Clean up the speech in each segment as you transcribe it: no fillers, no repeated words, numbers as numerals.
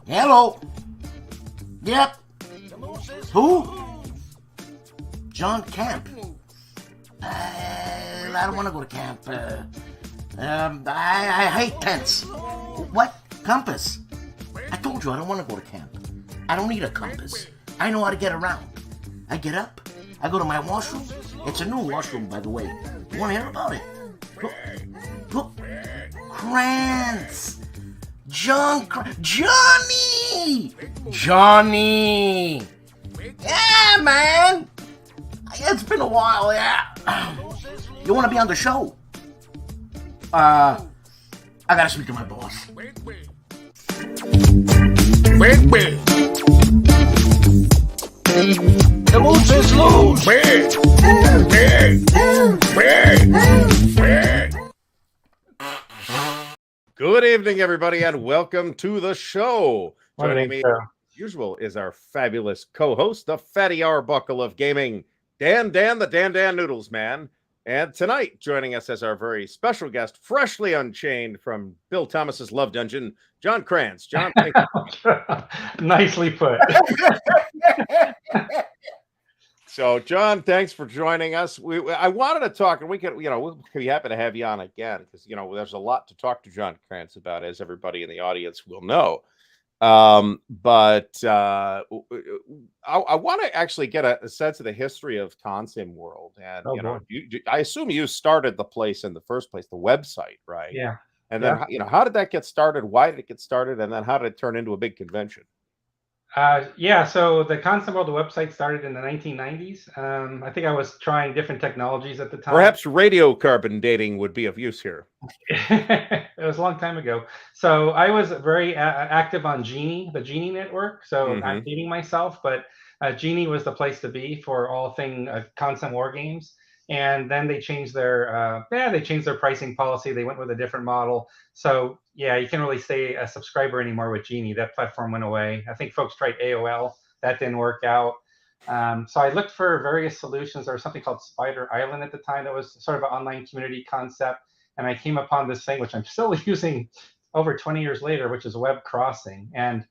Hello. Yep. Who? John Camp. I don't want to go to camp. I hate tents. What? Compass? I told you I don't want to go to camp. I don't need a compass. I know how to get around. I get up. I go to my washroom. It's a new washroom, by the way. You want to hear about it? Kranz. Johnny! Yeah, man! It's been a while, yeah. You want to be on the show? I gotta speak to my boss. The moose is loose! Good evening, everybody, and welcome to the show. Joining me, as usual, is our fabulous co-host, the Fatty Arbuckle of gaming, Dan the Dan Noodles Man. And tonight, joining us as our very special guest, freshly unchained from Bill Thomas's Love Dungeon, John Kranz. John, thank you. Nicely put. So, John, thanks for joining us. I wanted to talk, and we'll be happy to have you on again because there's a lot to talk to John Kranz about, as everybody in the audience will know. But I want to actually get a sense of the history of Consim World, and I assume you started the place in the first place, the website, right? Yeah. And then how did that get started? Why did it get started? And then how did it turn into a big convention? So the Consim World website started in the 1990s. I think I was trying different technologies at the time. Perhaps radiocarbon dating would be of use here. It was a long time ago. So I was very active on Genie, the Genie network. So I'm dating myself, but Genie was the place to be for all thing Consim War Games. And then they changed their pricing policy. They went with a different model. So yeah, you can't really stay a subscriber anymore with Genie. That platform went away. I think folks tried AOL. That didn't work out. So I looked for various solutions. There was something called Spider Island at the time that was sort of an online community concept. And I came upon this thing, which I'm still using over 20 years later, which is Web Crossing. And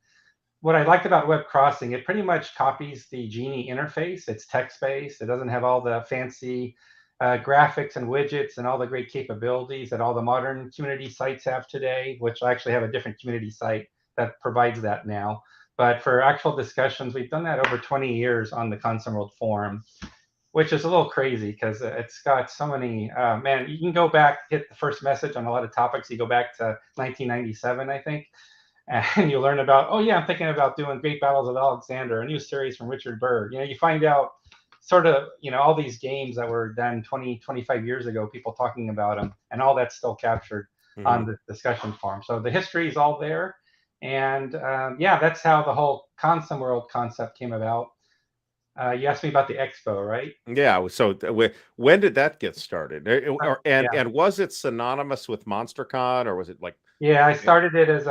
what I liked about Web Crossing, it pretty much copies the Genie interface. It's text-based. It doesn't have all the fancy graphics and widgets and all the great capabilities that all the modern community sites have today, which I actually have a different community site that provides that now. But for actual discussions, we've done that over 20 years on the Consim World forum, which is a little crazy because it's got so many, man, you can go back, hit the first message on a lot of topics. You go back to 1997, I think. And you learn about, I'm thinking about doing Great Battles of Alexander, a new series from Richard Berg. You find out sort of, all these games that were done 20, 25 years ago, people talking about them, and all that's still captured on the discussion forum. So the history is all there. And that's how the whole Consim World concept came about. You asked me about the expo, right? Yeah. So when did that get started? And was it synonymous with MonsterCon, or was it like? Yeah, I started it as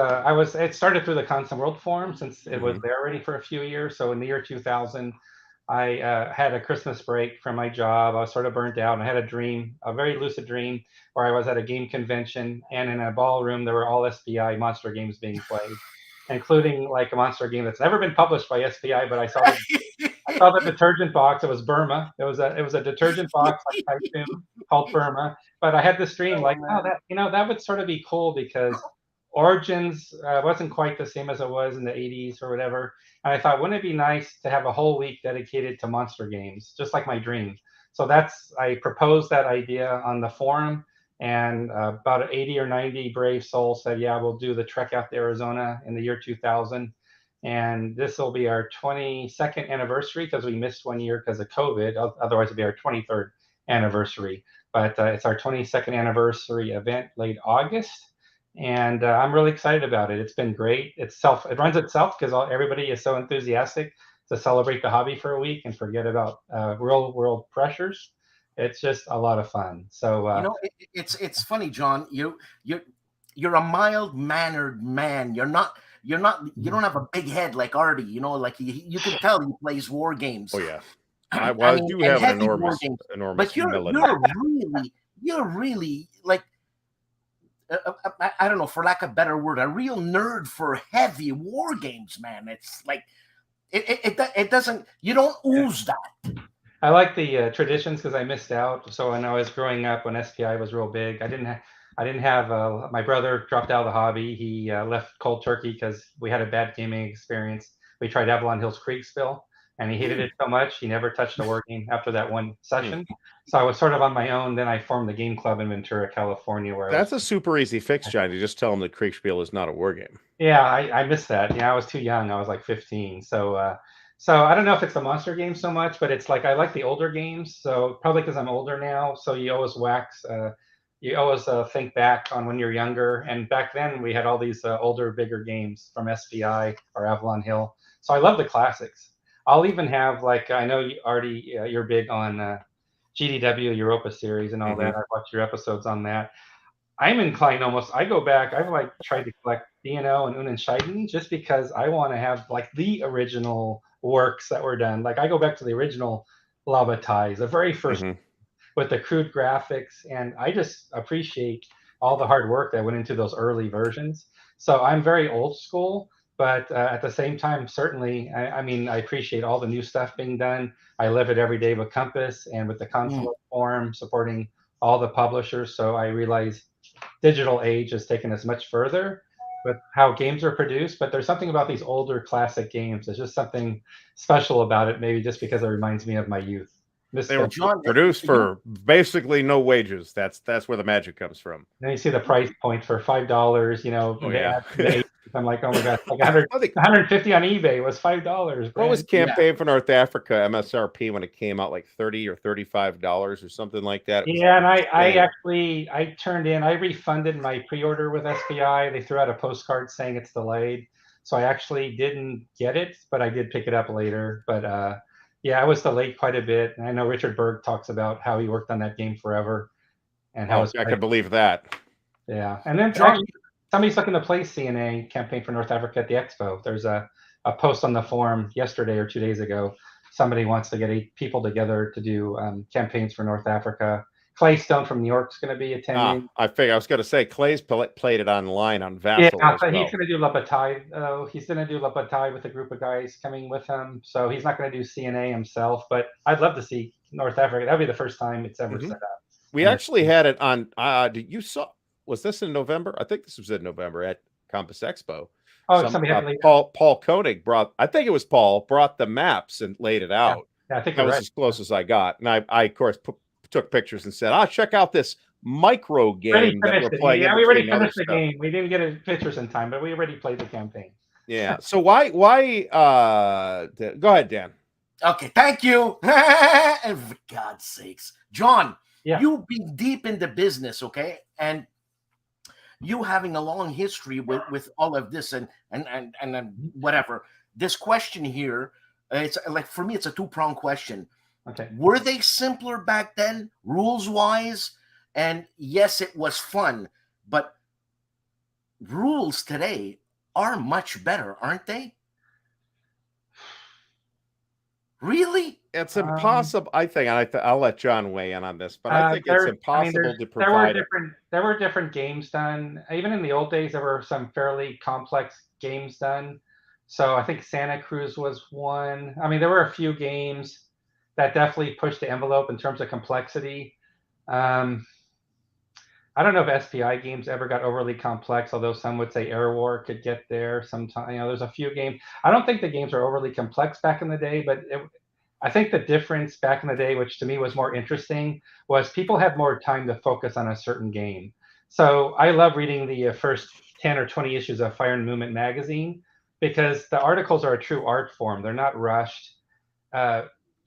it started through the Consim World Forum since it was there already for a few years. So in the year 2000, I had a Christmas break from my job. I was sort of burnt out. And I had a dream, a very lucid dream, where I was at a game convention, and in a ballroom there were all SPI monster games being played, including like a monster game that's never been published by SPI, but I saw the detergent box. It was Burma. It was a detergent box like Typhoon called Burma. But I had this dream like, that would sort of be cool because Origins wasn't quite the same as it was in the 80s or whatever. And I thought, wouldn't it be nice to have a whole week dedicated to monster games, just like my dream? So I proposed that idea on the forum, and about 80 or 90 brave souls said, yeah, we'll do the trek out to Arizona in the year 2000. And this will be our 22nd anniversary because we missed 1 year because of COVID. Otherwise, it'd be our 23rd anniversary. But it's our 22nd anniversary event late August. And I'm really excited about it. It's been great. It runs itself because everybody is so enthusiastic to celebrate the hobby for a week and forget about real world pressures. It's just a lot of fun. So it's funny, John. You're a mild-mannered man. You don't have a big head like ARDY. Like you can tell he plays war games. Oh yeah. I do have an enormous but humility. you're really like I don't know, for lack of a better word, a real nerd for heavy war games, man. It's like it doesn't, you don't ooze that. I like the traditions because I missed out. So when I was growing up, when SPI was real big, I didn't have my brother dropped out of the hobby. He left cold turkey because we had a bad gaming experience. We tried Avalon Hills Creekspill, and he hated it so much he never touched a war game after that one session. So I was sort of on my own. Then I formed the game club in Ventura, California, where that's a super easy fix, John. You just tell them that Kriegspiel is not a war game. Yeah, I missed that. Yeah, I was too young. I was like 15. So I don't know if it's the monster game so much, but it's like I like the older games. So probably because I'm older now. So you always think back on when you're younger. And back then we had all these older, bigger games from SPI or Avalon Hill. So I love the classics. I'll even have like, I know you already, you're big on GDW Europa series and all that. I've watched your episodes on that. I'm inclined almost, I go back, I've like tried to collect DNO and Unenscheiden just because I want to have like the original works that were done. Like I go back to the original Lava Ties, the very first with the crude graphics. And I just appreciate all the hard work that went into those early versions. So I'm very old school, but at the same time, certainly, I mean, I appreciate all the new stuff being done. I live it every day with Compass and with the Consulate Forum supporting all the publishers. So I realize digital age has taken us much further with how games are produced, but there's something about these older classic games. There's just something special about it, maybe just because it reminds me of my youth. They were produced for basically no wages. That's where the magic comes from. Then you see the price point for $5, you know. Oh, yeah. I'm like, oh my gosh, like 150 on eBay was $5. What was Campaign for North Africa MSRP when it came out, like $30 or $35 or something like that? Yeah, and I turned in, I refunded my pre-order with SPI. They threw out a postcard saying it's delayed. So I actually didn't get it, but I did pick it up later. But yeah, I was delayed quite a bit. And I know Richard Berg talks about how he worked on that game forever and how I can believe that. Yeah. And then actually, somebody's looking to play CNA Campaign for North Africa at the Expo. There's a post on the forum yesterday or 2 days ago. Somebody wants to get 8 people together to do campaigns for North Africa. Clay Stone from New York's going to be attending. I was going to say Clay's played it online on Vassal. Yeah, so he's going to do La Bataille. He's going to do La Bataille with a group of guys coming with him. So he's not going to do CNA himself, but I'd love to see North Africa. That'd be the first time it's ever set up. We actually had it on. Was this in November? I think this was in November at Compass Expo. Oh, somebody had Paul Koenig brought. I think it was Paul brought the maps and laid it out. Yeah, I think that was as close as I got, and I of course took pictures and said, check out this micro game that we're playing. Yeah, we already finished the game. We didn't get pictures in time, but we already played the campaign. Yeah. So why go ahead, Dan. Okay, thank you. And for God's sakes, John, you've been deep in the business, okay? And you having a long history with all of this and whatever. This question here, it's like, for me, it's a two-pronged question. Okay. Were they simpler back then, rules-wise? And yes, it was fun, but rules today are much better, aren't they? Really? It's impossible, I think, and I'll let John weigh in on this, but I think it's impossible to provide. There were different games done. Even in the old days, there were some fairly complex games done. So I think Santa Cruz was one. I mean, there were a few games that definitely pushed the envelope in terms of complexity. I don't know if SPI games ever got overly complex, although some would say Air War could get there sometime. You know, there's a few games. I don't think the games were overly complex back in the day, but I think the difference back in the day, which to me was more interesting, was people had more time to focus on a certain game. So I love reading the first 10 or 20 issues of Fire and Movement magazine because the articles are a true art form. They're not rushed.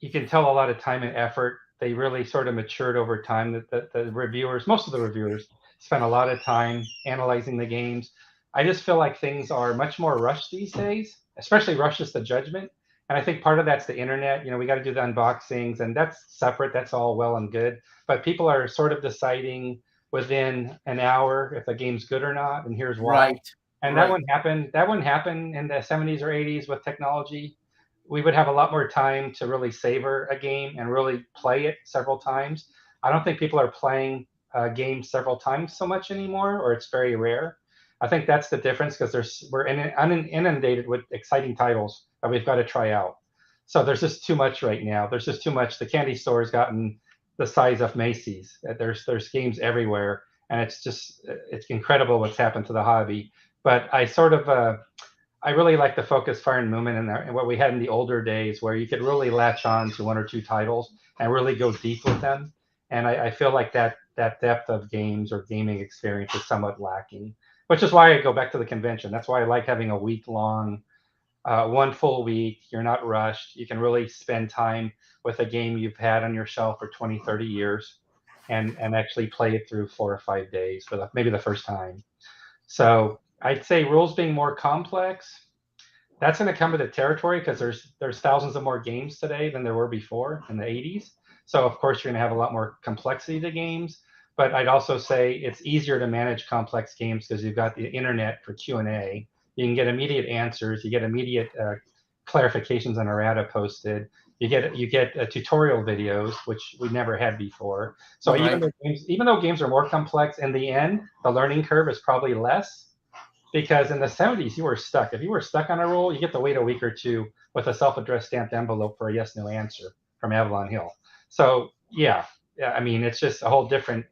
You can tell a lot of time and effort. They really sort of matured over time. The reviewers, most of the reviewers, spent a lot of time analyzing the games. I just feel like things are much more rushed these days, especially rushes to judgment. And I think part of that's the internet. You know, we got to do the unboxings, and that's separate. That's all well and good. But people are sort of deciding within an hour if the game's good or not, and here's why. Right. And that wouldn't happen. That wouldn't happen in the 70s or 80s with technology. We would have a lot more time to really savor a game and really play it several times. I don't think people are playing games several times so much anymore, or it's very rare. I think that's the difference because we're inundated with exciting titles that we've got to try out. So there's just too much right now. There's just too much. The candy store has gotten the size of Macy's. There's games everywhere, and it's incredible what's happened to the hobby. But I really like the focus, fire, and movement and what we had in the older days, where you could really latch on to one or two titles and really go deep with them. And I feel like that depth of games or gaming experience is somewhat lacking, which is why I go back to the convention. That's why I like having a week-long, one full week. You're not rushed. You can really spend time with a game you've had on your shelf for 20, 30 years and actually play it through 4 or 5 days for maybe the first time. So I'd say rules being more complex, that's going to come with the territory because there's thousands of more games today than there were before in the 80s. So of course you're going to have a lot more complexity to games. But I'd also say it's easier to manage complex games because you've got the internet for Q&A. You can get immediate answers. You get immediate clarifications on errata posted. You get tutorial videos, which we never had before. So Right. even though games are more complex, in the end, the learning curve is probably less. Because in the 70s, you were stuck. If you were stuck on a rule, you get to wait a week or two with a self-addressed stamped envelope for a yes/no answer from Avalon Hill. So yeah, I mean, it's just a whole different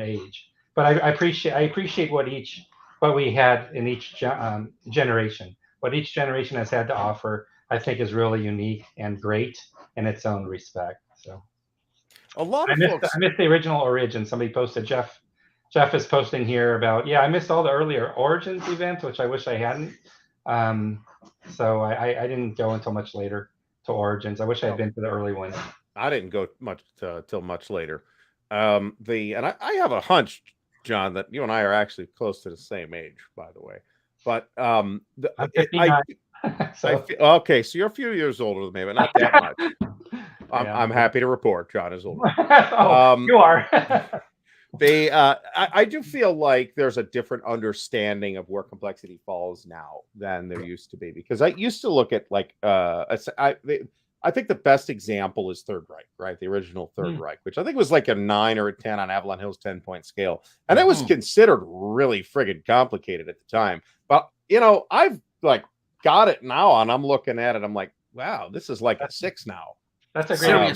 age. But I appreciate what we had in each generation. What each generation has had to offer, I think, is really unique and great in its own respect. So A lot of folks. I missed the original Origin. Somebody posted, Jeff is posting here about, I missed all the earlier Origins events, which I wish I hadn't. So I didn't go until much later to Origins. I wish I had been to the early ones. I didn't go much till much later. I have a hunch, John, that you and I are actually close to the same age, by the way. But I'm 59. okay, so you're a few years older than me, but not that much. I'm happy to report John is older. You are. I do feel like there's a different understanding of where complexity falls now than there used to be, because I used to look at like I think the best example is Third Reich, right? The original Third Reich, which I think was like a 9 or a 10 on Avalon Hill's 10-point scale. And it was considered really friggin' complicated at the time. But, I've like got it now and I'm looking at it. I'm like, wow, this is like a 6 now. That's a great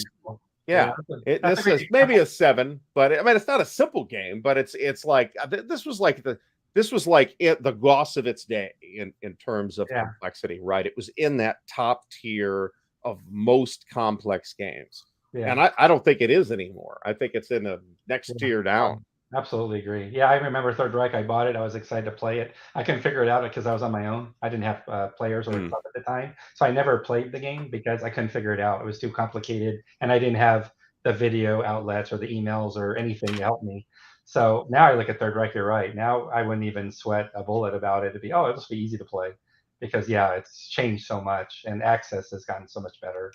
yeah, this is maybe a 7, but I mean, it's not a simple game, but it's like, this was like the Goss of its day in terms of complexity, right? It was in that top tier of most complex games. And I don't think it is anymore. I think it's in the next tier down. Absolutely agree. Yeah, I remember Third Reich. I bought it. I was excited to play it. I couldn't figure it out because I was on my own. I didn't have players or a club at the time. So I never played the game because I couldn't figure it out. It was too complicated. And I didn't have the video outlets or the emails or anything to help me. So now I look at Third Reich, you're right. Now I wouldn't even sweat a bullet about it. It'd be, it'll just be easy to play. Because it's changed so much and access has gotten so much better.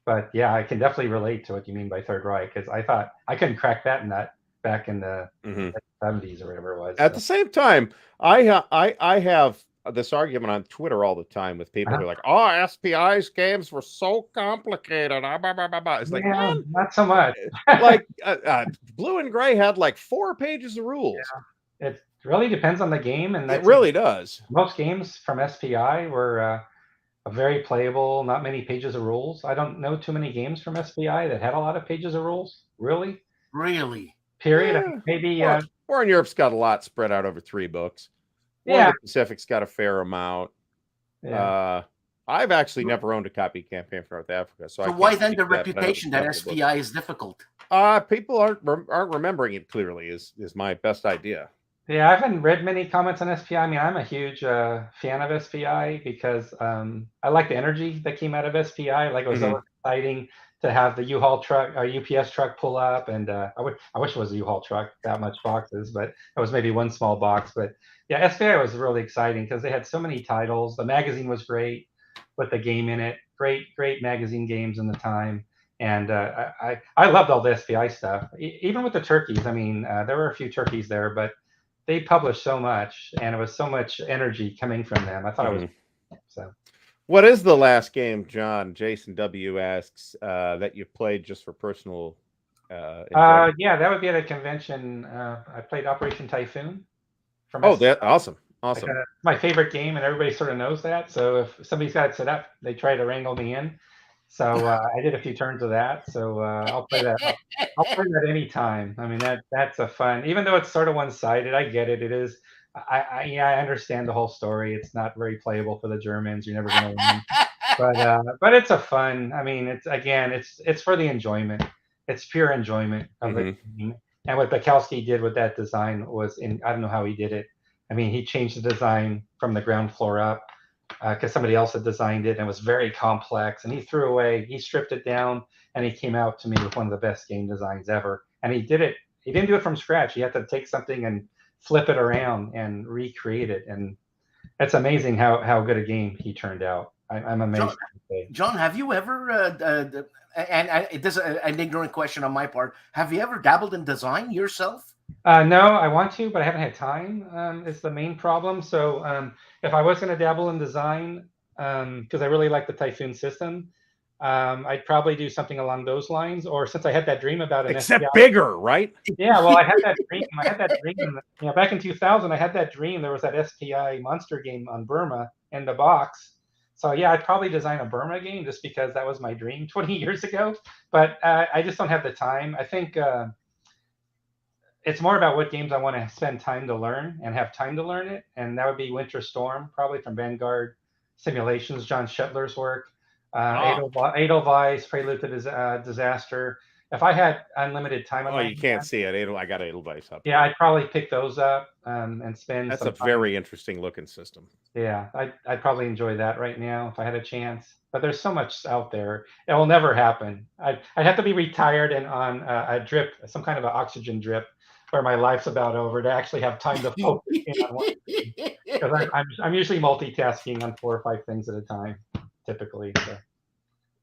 But yeah, I can definitely relate to what you mean by Third Reich, because I thought I couldn't crack that back in the 70s or whatever it was. At the same time, I have this argument on Twitter all the time with people who are like, SPI's games were so complicated. It's like, man, not so much. Like Blue and Gray had like 4 pages of rules. Yeah. It really depends on the game, and it really does. Most games from SPI were very playable, not many pages of rules. I don't know too many games from SPI that had a lot of pages of rules. Really? Period. Yeah. I think maybe War in Europe's got a lot spread out over 3 books. War in the Pacific's got a fair amount. I've actually never owned a copy Campaign for North Africa. So why then the reputation that SPI is difficult? People aren't remembering it clearly is my best idea. Yeah, I haven't read many comments on SPI. I mean, I'm a huge fan of SPI because I like the energy that came out of SPI. Like, it was so exciting to have the U-Haul truck, UPS truck pull up, and I wish it was a U-Haul truck, that much boxes, but it was maybe one small box. But yeah, SPI was really exciting because they had so many titles. The magazine was great with the game in it. Great magazine games in the time. And I loved all the SPI stuff, even with the turkeys. I mean, there were a few turkeys there, but they published so much, and it was so much energy coming from them. I thought it was so. What is the last game, John? Jason W asks that you've played just for personal enjoying? Yeah, that would be at a convention. I played Operation Typhoon from Oh, SCI. that awesome. Like, my favorite game, and everybody sort of knows that. So if somebody's got it set up, they try to wrangle me in. So I did a few turns of that. So I'll play that. I'll play that anytime. I mean, that's a fun. Even though it's sort of one-sided, I get it. It is. Yeah, I understand the whole story. It's not very playable for the Germans. You're never going to win. But it's a fun. I mean, it's for the enjoyment. It's pure enjoyment of the game. And what Bukowski did with that design was I don't know how he did it. I mean, he changed the design from the ground floor up because somebody else had designed it, and it was very complex. And he stripped it down, and he came out to me with one of the best game designs ever. And he did it. He didn't do it from scratch. He had to take something and flip it around and recreate it. And it's amazing how good a game he turned out. I'm amazed. John, have you ever, and this is an ignorant question on my part, have you ever dabbled in design yourself? No, I want to, but I haven't had time. Is the main problem. So if I was going to dabble in design, because I really like the Typhoon system, I'd probably do something along those lines. Or since I had that dream about an except SPI, bigger, right? Yeah, well, I had that dream. Back in 2000, I had that dream. There was that SPI monster game on Burma in the box. So yeah, I'd probably design a Burma game just because that was my dream 20 years ago. But I just don't have the time. I think it's more about what games I want to spend time to learn and have time to learn it. And that would be Winter Storm, probably from Vanguard Simulations, John Shetler's work. Edelweiss, Prelude to Disaster. If I had unlimited time on you can't see it. I got Edelweiss up. Yeah, I'd probably pick those up and spend. That's a very interesting looking system. Yeah, I'd probably enjoy that right now if I had a chance. But there's so much out there; it will never happen. I'd have to be retired and on a drip, some kind of an oxygen drip, where my life's about over to actually have time to focus in on one thing. Because I'm usually multitasking on 4 or 5 things at a time, typically. So.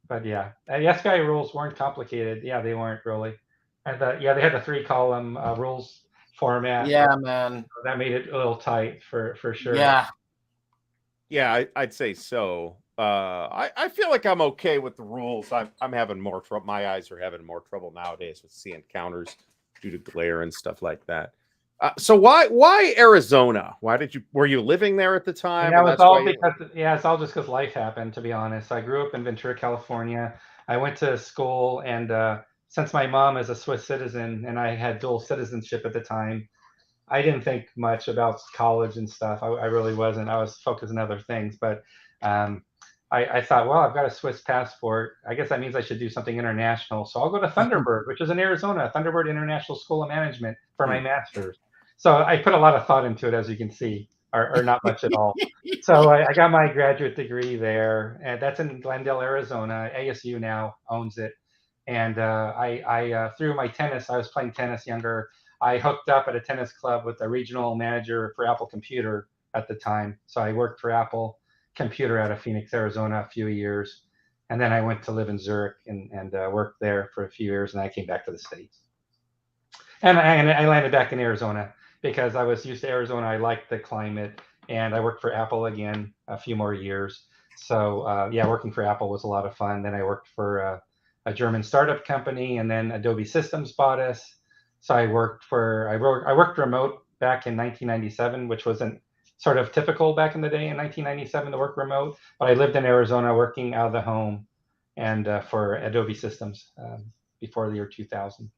But yeah, the SPI rules weren't complicated. Yeah, they weren't really. And they had the 3-column rules format. Yeah, man. So that made it a little tight for sure. Yeah, I'd say so. I feel like I'm okay with the rules. I'm having more trouble. My eyes are having more trouble nowadays with seeing counters due to glare and stuff like that. So why Arizona? Were you living there at the time? Yeah, it's all just because life happened, to be honest. I grew up in Ventura, California. I went to school, and since my mom is a Swiss citizen and I had dual citizenship at the time, I didn't think much about college and stuff. I really wasn't. I was focused on other things. But I thought, well, I've got a Swiss passport. I guess that means I should do something international. So I'll go to Thunderbird, which is in Arizona, Thunderbird International School of Management for my master's. So I put a lot of thought into it, as you can see, or not much at all. So I got my graduate degree there, and that's in Glendale, Arizona. ASU now owns it. And I through my tennis, I was playing tennis younger. I hooked up at a tennis club with the regional manager for Apple Computer at the time. So I worked for Apple Computer out of Phoenix, Arizona, a few years. And then I went to live in Zurich and worked there for a few years. And I came back to the States. And I landed back in Arizona because I was used to Arizona. I liked the climate. And I worked for Apple again a few more years. So working for Apple was a lot of fun. Then I worked for a German startup company, and then Adobe Systems bought us. So I worked remote back in 1997, which wasn't sort of typical back in the day in 1997 to work remote. But I lived in Arizona working out of the home and for Adobe Systems before the year 2000.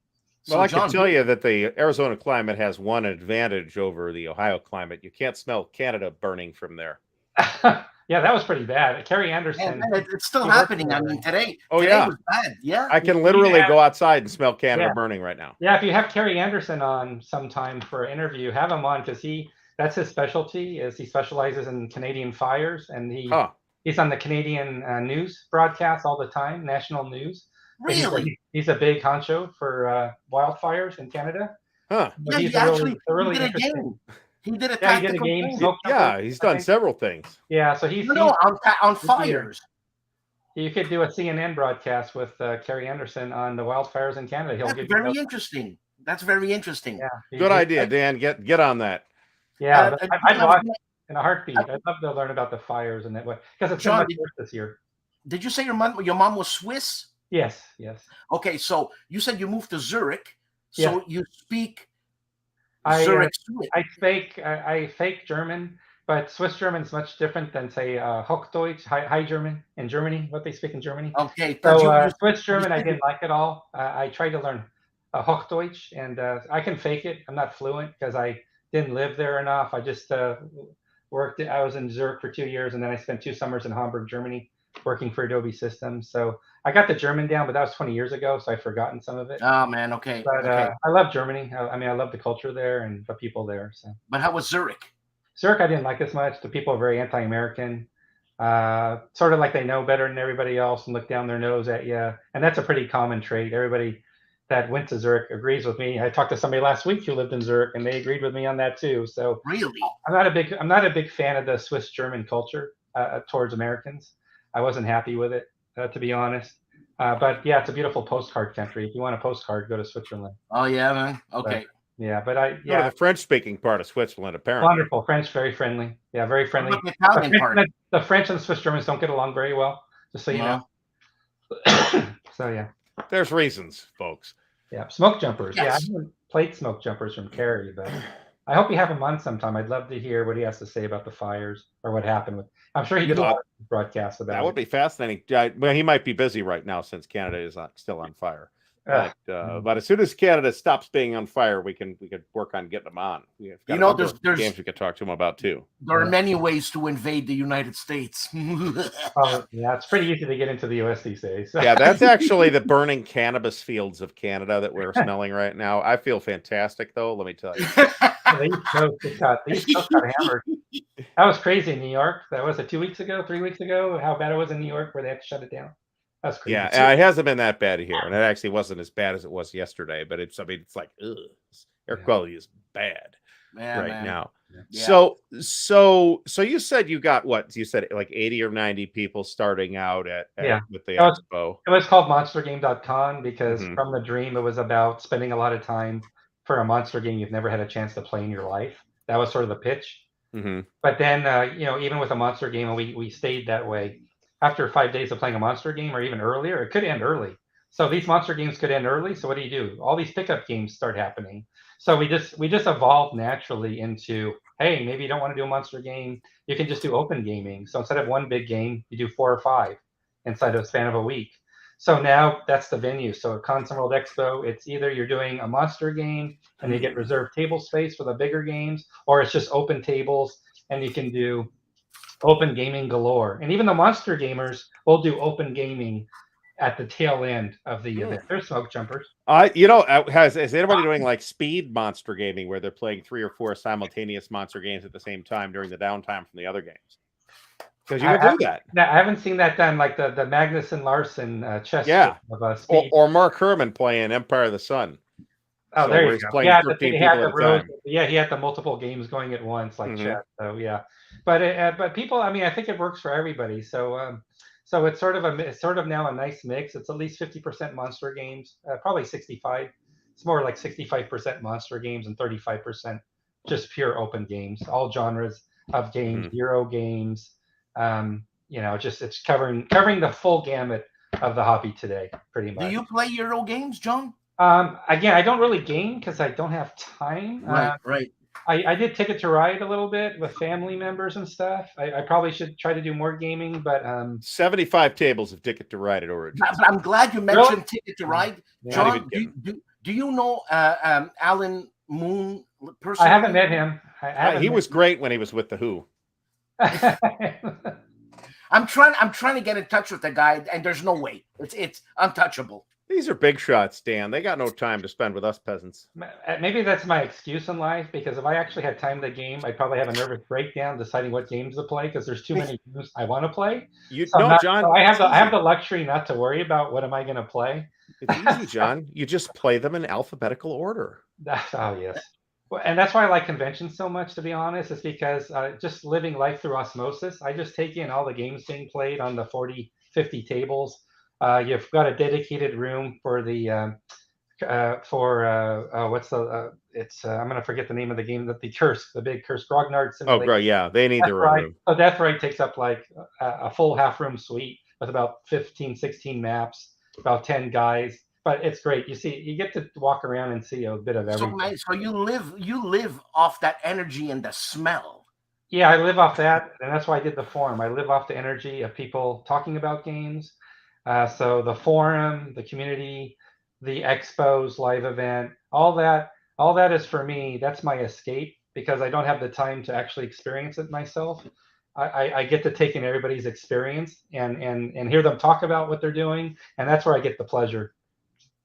Well, I can tell you that the Arizona climate has one advantage over the Ohio climate. You can't smell Canada burning from there. Yeah, that was pretty bad. Kerry Anderson. Yeah, it's still happening. I mean, today. Oh, today yeah. was bad. Yeah. I can literally go outside and smell Canada burning right now. Yeah, if you have Kerry Anderson on sometime for an interview, have him on because that's his specialty. Is he specializes in Canadian fires, and he's on the Canadian news broadcast all the time, national news. Really? He's a big honcho for wildfires in Canada. Huh. But he did a game. He did a tactical game. He's done several things. Yeah, so he's on fires. You could do a CNN broadcast with Kerry Anderson on the wildfires in Canada. That's very interesting. That's very interesting. Yeah, good idea, Dan. Get on that. Yeah, I'd watch in a heartbeat. I'd love to learn about the fires and that way because it's so much worse this year. Did you say your mom was Swiss? Yes, yes. Okay, so you said you moved to Zurich, Yes. so you speak I Zurich Swiss. I fake German, but Swiss German is much different than say Hochdeutsch, High German in Germany, what they speak in Germany. Okay, because So you Swiss you German I said didn't like at all. I tried to learn Hochdeutsch, and I can fake it. I'm not fluent because I didn't live there enough. I just worked. I was in Zurich for 2 years, and then I spent 2 summers in Hamburg, Germany, working for Adobe Systems. So I got the German down, but that was 20 years ago, so I've forgotten some of it. oh man, okay, But okay. I love Germany. I mean, I love the culture there and the people there. So But how was Zurich? Zurich, I didn't like as much. The people are very anti-American, sort of like they know better than everybody else and look down their nose at you. And that's a pretty common trait. Everybody that went to Zurich agrees with me. I talked to somebody last week who lived in Zurich, and they agreed with me on that too. So Really? I'm not a big fan of the Swiss German culture towards Americans. I wasn't happy with it, to be honest. But yeah, it's a beautiful postcard country. If you want a postcard, go to Switzerland. Oh yeah, man. But, Okay. yeah, but Go to the French-speaking part of Switzerland, apparently. wonderful. French, very friendly. Yeah, very What friendly. about the Italian part? The French and the Swiss Germans don't get along very well, just so you know. So yeah. There's reasons, folks. Yeah, smoke jumpers. Yeah, I Yes. haven't played smoke jumpers from Kerry, but I hope you have him on sometime. I'd love to hear what he has to say about the fires or what happened with. I'm sure he did a lot of broadcasts about That would it. be fascinating. Well, he might be busy right now since Canada is still on fire. But as soon as Canada stops being on fire, we could work on getting them on. We've got You know, a number of there's games we could talk to them about too. there are many ways to invade the United States. Oh, yeah, it's pretty easy to get into the US these days. Yeah, that's actually the burning cannabis fields of Canada that we're smelling right now. I feel fantastic, though. Let me tell you. The East Coast got hammered. That was crazy in New York. That was 2 weeks ago, 3 weeks ago. How bad it was in New York, where they had to shut it down. That's crazy. Yeah, it hasn't been that bad here, and it actually wasn't as bad as it was yesterday. But it's like, ugh, air quality is bad now. Yeah. So you said you got what? You said like 80 or 90 people starting out with the expo. It was called monstergame.com because Mhm. from the dream, it was about spending a lot of time for a monster game you've never had a chance to play in your life. That was sort of the pitch. Mhm. But then, even with a monster game, we stayed that way. After 5 days of playing a monster game, or even earlier, it could end early. So these monster games could end early. So what do? All these pickup games start happening. So we just evolved naturally into, hey, maybe you don't want to do a monster game. You can just do open gaming. So instead of one big game, you do 4 or 5 inside of a span of a week. So now that's the venue. So at Console World Expo, it's either you're doing a monster game and you get reserved table space for the bigger games, or it's just open tables and you can do open gaming galore. And even the monster gamers will do open gaming at the tail end of the event. They're smoke jumpers. Is anybody doing like speed monster gaming where they're playing 3 or 4 simultaneous monster games at the same time during the downtime from the other games? Because you can do that. I haven't seen that done, like the Magnus and Larson chess. Yeah, of speed. or Mark Herman playing Empire of the Sun. Oh, So there where you he's go. playing Yeah, 13 he had people the at a rows. time. Yeah, he had the multiple games going at once, like Mhm. chess. So yeah, but people, I mean, I think it works for everybody. So it's sort of now a nice mix. It's at least 50% monster games, probably 65. It's more like 65% monster games and 35% just pure open games, all genres of games, Mhm. Euro games. Just it's covering the full gamut of the hobby today, pretty much. Do you play Euro games, John? Again, I don't really game because I don't have time. Right. I did Ticket to Ride a little bit with family members and stuff. I probably should try to do more gaming, but 75 tables of Ticket to Ride at Origins. But I'm glad you mentioned Ticket to Ride. Yeah. John, do you know Alan Moon personally? I haven't met him. He was great when he was with the Who. I'm trying to get in touch with the guy, and there's no way. It's untouchable. These are big shots, Dan. They got no time to spend with us peasants. Maybe that's my excuse in life, because if I actually had time to game, I'd probably have a nervous breakdown deciding what games to play, because there's too many games I want to play. John. So I have the luxury not to worry about what am I going to play. It's easy, John. You just play them in alphabetical order. Oh, yes. Well, and that's why I like conventions so much, to be honest, is because just living life through osmosis, I just take in all the games being played on the 40, 50 tables. You've got a dedicated room for the I'm going to forget the name of the game, that the big curse Grognard simulator. Oh, great. Yeah, they need their room. So Death Ride takes up like a full half room suite with about 15, 16 maps. about 10 guys. But it's great. You get to walk around and see a bit of So, everything. man, so you live off that energy and the smell. Yeah, I live off that, and that's why I did the forum. I live off the energy of people talking about games. So the forum, the community, the expos, live event, all that is for me. That's my escape because I don't have the time to actually experience it myself. I get to take in everybody's experience and hear them talk about what they're doing, and that's where I get the pleasure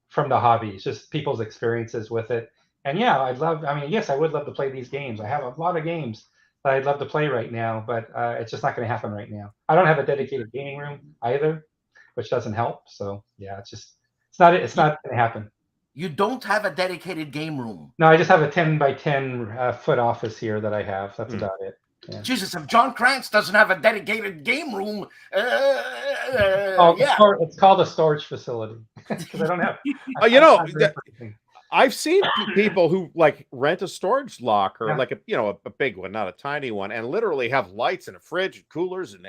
from the hobby. It's just people's experiences with it. And yeah, I mean, yes, I would love to play these games. I have a lot of games that I'd love to play right now, but it's just not going to happen right now. I don't have a dedicated gaming room either, which doesn't help. So yeah, it's not going to happen. You don't have a dedicated game room. No, I just have a 10 by 10 foot office here that I have. That's about it. Yeah. Jesus, if John Kranz doesn't have a dedicated game room, yeah, it's called a storage facility because I don't have. I've seen people who like rent a storage locker, like a big one, not a tiny one, and literally have lights and a fridge and coolers and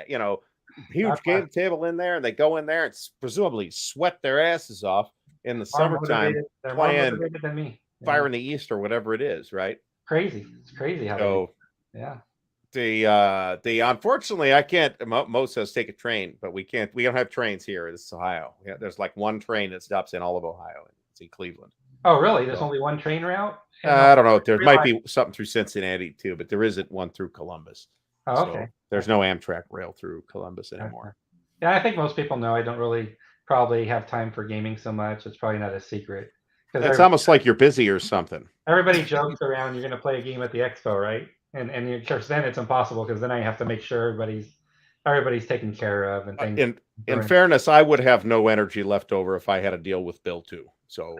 huge game table in there, and they go in there and presumably sweat their asses off in the summertime playing Fire in the East or whatever it is, right? Crazy. It's crazy how yeah. The unfortunately I can't. Mo says take a train, but we don't have trains here. This is Ohio. Yeah, there's like one train that stops in all of Ohio. It's in Cleveland. Oh, really? There's only one train route? I don't know. There might be something through Cincinnati too, but there isn't one through Columbus. Oh, okay. So there's no Amtrak rail through Columbus anymore. Yeah, I think most people know I don't really probably have time for gaming so much. It's probably not a secret. It's almost like you're busy or something. Everybody jokes around you're going to play a game at the expo, right? And of course, then it's impossible because then I have to make sure everybody's taken care of and things. In fairness, I would have no energy left over if I had to deal with Bill too. So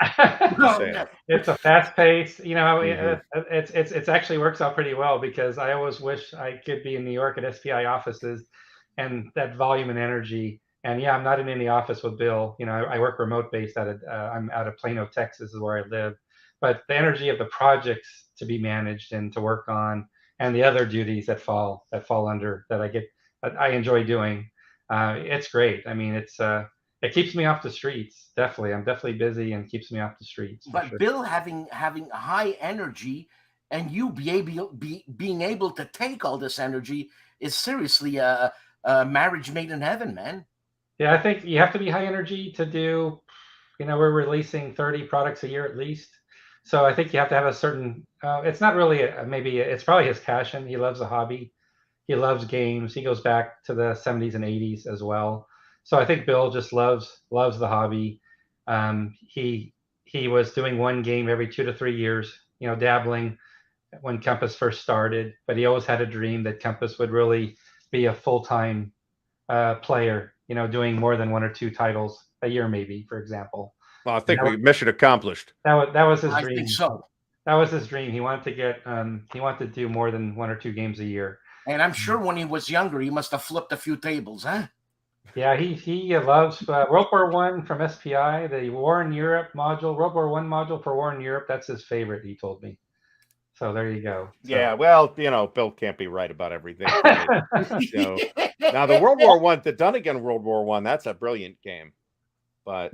it's a fast pace. It's actually works out pretty well because I always wish I could be in New York at SPI offices and that volume and energy. And yeah, I'm not in any office with Bill. I work remote based I'm out of Plano, Texas is where I live. But the energy of the projects to be managed and to work on, and the other duties that fall under that I enjoy doing. It's great. I mean, it keeps me off the streets. Definitely, I'm definitely busy and keeps me off the streets. But sure. Bill having high energy, and you being able to take all this energy is seriously a marriage made in heaven, man. Yeah, I think you have to be high energy to do. We're releasing 30 products a year at least. So I think you have to have a certain, it's not really, it's probably his passion. He loves the hobby. He loves games. He goes back to the 70s and 80s as well. So I think Bill just loves the hobby. He was doing one game every 2 to 3 years, dabbling when Compass first started, but he always had a dream that Compass would really be a full-time player, doing more than 1 or 2 titles a year, maybe, for example. Well, I think mission accomplished. That was his dream. I think so. That was his dream. He wanted to do more than 1 or 2 games a year. And I'm sure when he was younger, he must have flipped a few tables, huh? Yeah, he loves World War I from SPI, the War in Europe module, World War I module for War in Europe. That's his favorite, he told me. So there you go. Yeah, well, Bill can't be right about everything. So, now the World War I, the Dunnigan World War I, that's a brilliant game. But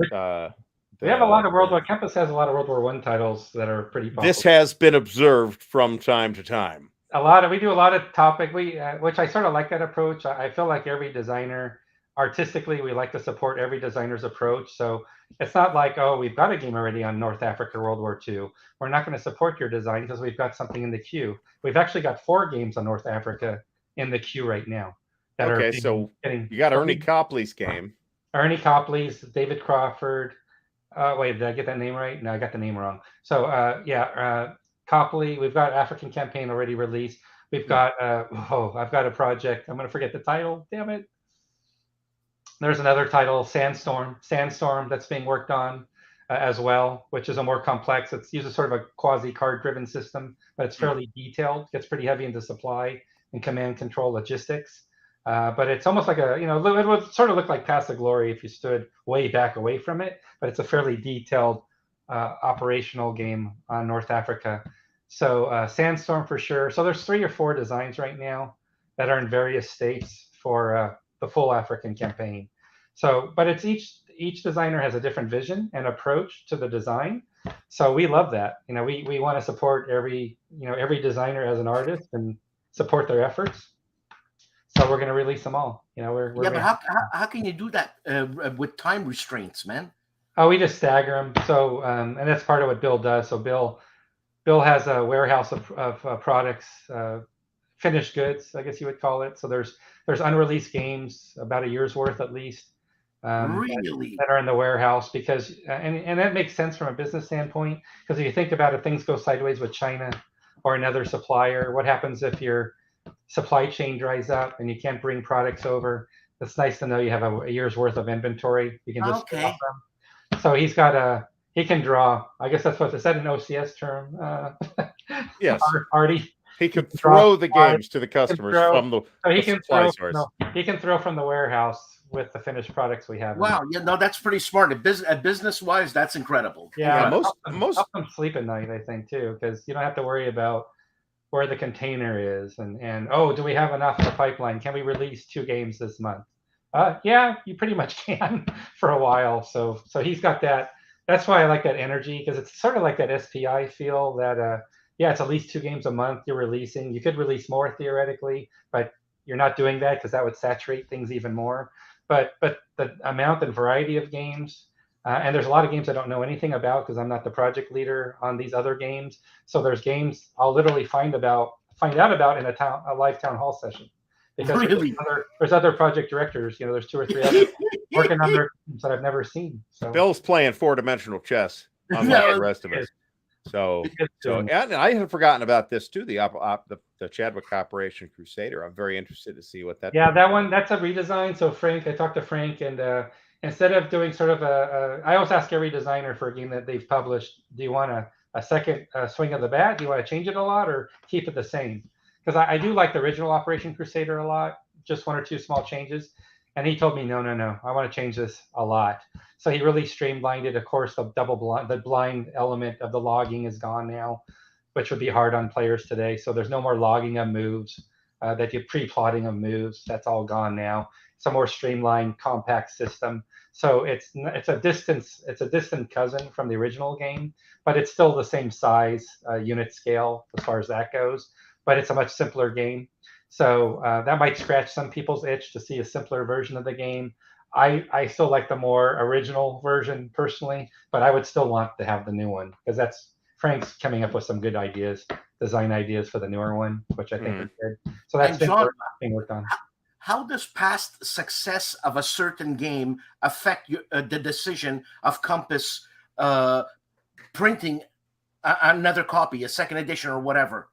we have a lot of World War. Compass has a lot of World War I titles that are pretty popular. This has been observed from time to time. We do a lot of topic. Which I sort of like that approach. I feel like every designer, artistically, we like to support every designer's approach. So it's not like, oh, we've got a game already on North Africa World War II. We're not going to support your design because we've got something in the queue. We've actually got 4 games on North Africa in the queue right now. So you got Ernie Copley's game. Ernie Copley's, David Crawford. Wait, did I get that name right? No, I got the name wrong. So Copley. We've got African Campaign already released. We've got I've got a project. I'm going to forget the title. Damn it. There's another title, Sandstorm, that's being worked on as well, which is a more complex. It uses sort of a quasi card-driven system, but it's fairly detailed. Gets pretty heavy into supply and command control logistics. But it's almost like it would sort of look like Path of Glory if you stood way back away from it, but it's a fairly detailed operational game on North Africa. So Sandstorm for sure. So there's 3 or 4 designs right now that are in various states for the full African campaign. So, but it's each each designer has a different vision and approach to the design. So we love that. We want to support every designer as an artist and support their efforts. So we're going to release them all. We're yeah, but how can you do that with time restraints, man? Oh, we just stagger them. So and that's part of what Bill does. So Bill has a warehouse of products, finished goods, I guess you would call it. So there's unreleased games, about a year's worth at least, really? that are in the warehouse, because and that makes sense from a business standpoint, because if you think about it, things go sideways with China or another supplier. What happens if your supply chain dries up and you can't bring products over? It's nice to know you have a year's worth of inventory. You can just okay. So he can draw. I guess that's what, is that an OCS term? Yes. ARDY. He can throw the games to the customers from the supply source. He can throw from the warehouse with the finished products we have. Wow, yeah, no, that's pretty smart. Business-wise, that's incredible. Yeah, most help them sleep at night, I think, too, because you don't have to worry about where the container is and oh, do we have enough in the pipeline? Can we release 2 games this month? Yeah, you pretty much can for a while. So he's got that. That's why I like that energy, because it's sort of like that SPI feel that yeah, it's at least 2 games a month you're releasing. You could release more theoretically, but you're not doing that because that would saturate things even more. But the amount and variety of games, and there's a lot of games I don't know anything about because I'm not the project leader on these other games. So there's games I'll literally find out about in a live town hall session. Because really? there's other project directors, there's 2 or 3 others working on their games that I've never seen. So Bill's playing 4-dimensional chess, unlike the rest of us. So and I had forgotten about this too. The Chadwick Operation Crusader. I'm very interested to see what that. Yeah, that's a redesign. So I talked to Frank, and instead of doing sort of I always ask every designer for a game that they've published, do you want a second swing of the bat? Do you want to change it a lot or keep it the same? Because I do like the original Operation Crusader a lot, just 1 or 2 small changes. And he told me, no, I want to change this a lot. So he really streamlined it. Of course, the blind element of the logging is gone now, which would be hard on players today. So there's no more logging of moves, that you pre-plotting of moves. That's all gone now. It's a more streamlined, compact system. So it's a distant cousin from the original game, but it's still the same size, unit scale as far as that goes. But it's a much simpler game. So that might scratch some people's itch to see a simpler version of the game. I still like the more original version personally, but I would still want to have the new one, because that's Frank's coming up with some good ideas, design ideas for the newer one, which I think is good. So that's being worked on. How does past success of a certain game affect the decision of Compass printing another copy, a second edition or whatever?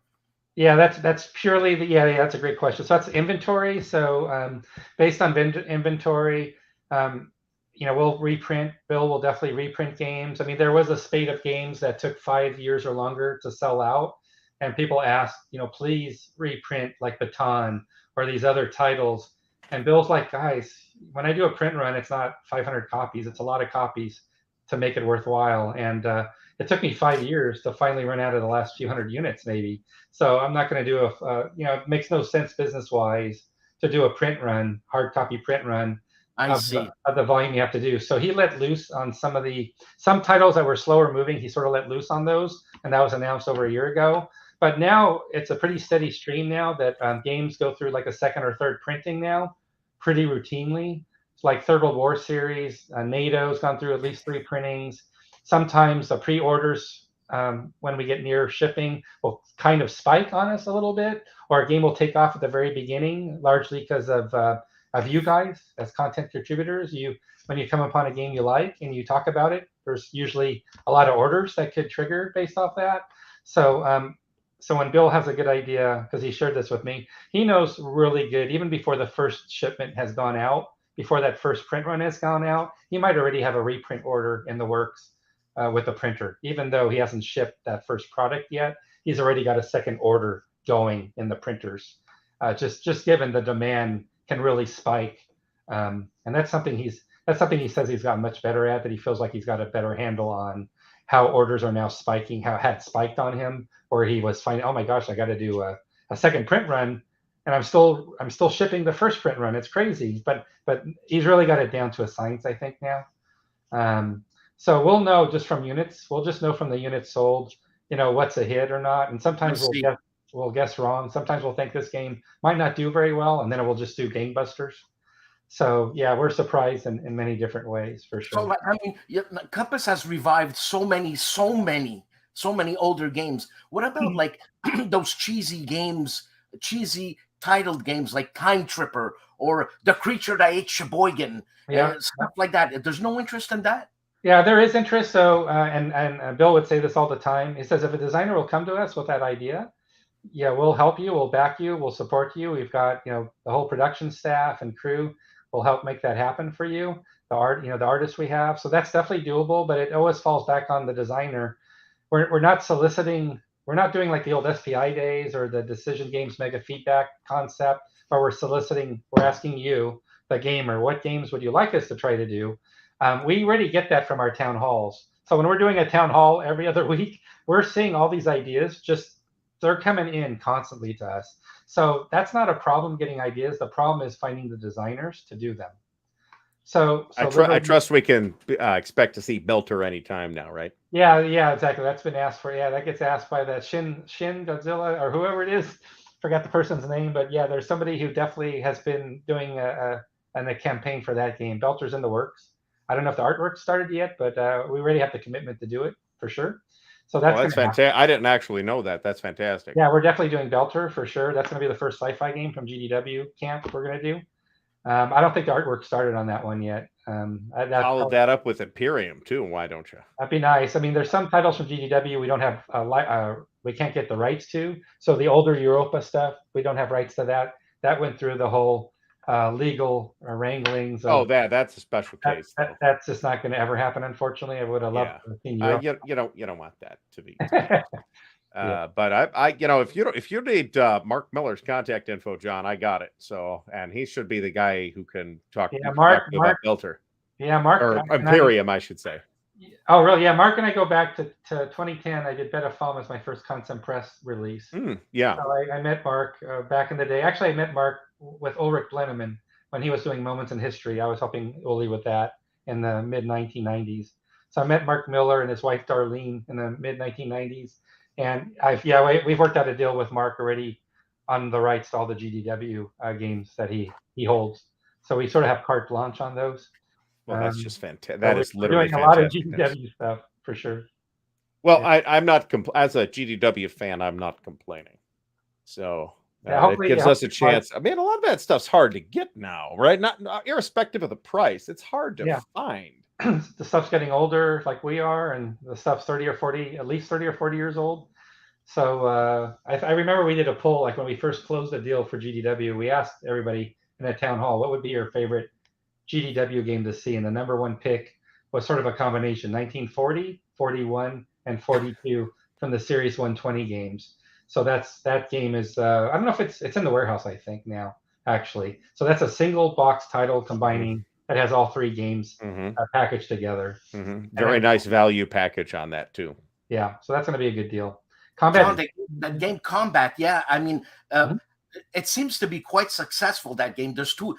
Yeah, that's purely that's a great question. So that's inventory. So based on inventory, we'll reprint. Bill will definitely reprint games. I mean, there was a spate of games that took 5 years or longer to sell out, and people asked, please reprint like Baton or these other titles. And Bill's like, guys, when I do a print run, it's not 500 copies. It's a lot of copies to make it worthwhile. And it took me 5 years to finally run out of the last few hundred units, maybe. So I'm not going to do it makes no sense business-wise to do a print run, hard copy print run of the volume you have to do. So he let loose on some titles that were slower moving. He sort of let loose on those, and that was announced over a year ago. But now it's a pretty steady stream now that games go through like a second or third printing now, pretty routinely. It's like Third World War series, NATO's gone through at least 3 printings. Sometimes the pre-orders, when we get near shipping, will kind of spike on us a little bit, or a game will take off at the very beginning, largely because of you guys as content contributors. When you come upon a game you like and you talk about it, there's usually a lot of orders that could trigger based off that. So when Bill has a good idea, because he shared this with me, he knows really good, even before the first shipment has gone out, before that first print run has gone out, he might already have a reprint order in the works with a printer. Even though he hasn't shipped that first product yet, he's already got a second order going in the printers. Just given the demand can really spike, and that's something he says he's gotten much better at. That he feels like he's got a better handle on how orders are now spiking, how it had spiked on him, or he was finding, oh my gosh, I got to do a second print run, and I'm still shipping the first print run. It's crazy, but he's really got it down to a science, I think now. So we'll know just from units. We'll just know from the units sold, what's a hit or not. And sometimes Let's see. we'll guess wrong. Sometimes we'll think this game might not do very well, and then it will just do gangbusters. So yeah, we're surprised in many different ways for sure. So, like, I mean, Compass has revived so many older games. What about like those cheesy games, cheesy titled games like Time Tripper or The Creature That Ate Sheboygan, stuff like that? There's no interest in that. Yeah, there is interest. So, and Bill would say this all the time. He says if a designer will come to us with that idea, yeah, we'll help you, we'll back you, we'll support you. We've got the whole production staff and crew will help make that happen for you. The artists we have. So that's definitely doable, but it always falls back on the designer. We're not soliciting. We're not doing like the old SPI days or the Decision Games mega feedback concept, but we're soliciting. We're asking you, the gamer, what games would you like us to try to do? We already get that from our town halls. So when we're doing a town hall every other week, we're seeing all these ideas. They're coming in constantly to us. So that's not a problem getting ideas. The problem is finding the designers to do them. So I trust we can expect to see Belter anytime now, right? Yeah, exactly. That's been asked for. Yeah, that gets asked by the Shin Godzilla or whoever it is. Forgot the person's name, but yeah, there's somebody who definitely has been doing a campaign for that game. Belter's in the works. I don't know if the artwork started yet, but we already have the commitment to do it for sure. So that's fantastic. I didn't actually know that. That's fantastic. Yeah, we're definitely doing Belter for sure. That's going to be the first sci-fi game from GDW camp we're going to do. I don't think the artwork started on that one yet. Follow that up with Imperium too. Why don't you? That'd be nice. I mean, there's some titles from GDW we don't have we can't get the rights to. So the older Europa stuff, we don't have rights to that. That went through the whole legal wranglings. That's a special case. That's just not going to ever happen. Unfortunately, I would have loved to have seen Europe. You don't want that to be. But if you need Mark Miller's contact info, John, I got it. So, and he should be the guy who can talk about Belter. Yeah, Mark or Imperium, I should say. Oh, really? Yeah, Mark and I go back to 2010. I did Beta Falm as my first Concept Press release. Yeah. So I met Mark back in the day. Actually, I met Mark with Ulrich Blenneman when he was doing Moments in History. I was helping Uli with that in the mid 1990s. So I met Mark Miller and his wife Darlene in the mid 1990s. And we've worked out a deal with Mark already on the rights to all the GDW games that he holds. So we sort of have carte blanche on those. Well, that's just fantastic. That is literally doing a lot of GDW stuff for sure. Well, I'm not as a GDW fan, I'm not complaining. So it gives us a chance. I mean, a lot of that stuff's hard to get now, right? Not irrespective of the price, it's hard to find. The stuff's getting older, like we are, and the stuff's at least 30 or 40 years old. So I remember we did a poll, like when we first closed the deal for GDW, we asked everybody in a town hall, what would be your favorite GDW game to see? And the number one pick was sort of a combination, 1940, 41, and 42 from the Series 120 games. So that game is, I don't know if it's in the warehouse, I think now, actually. So that's a single box title combining that has all three games packaged together. Very nice value package on that too. Yeah, so that's going to be a good deal. Combat. That game Combat, yeah. I mean, it seems to be quite successful. That game. There's two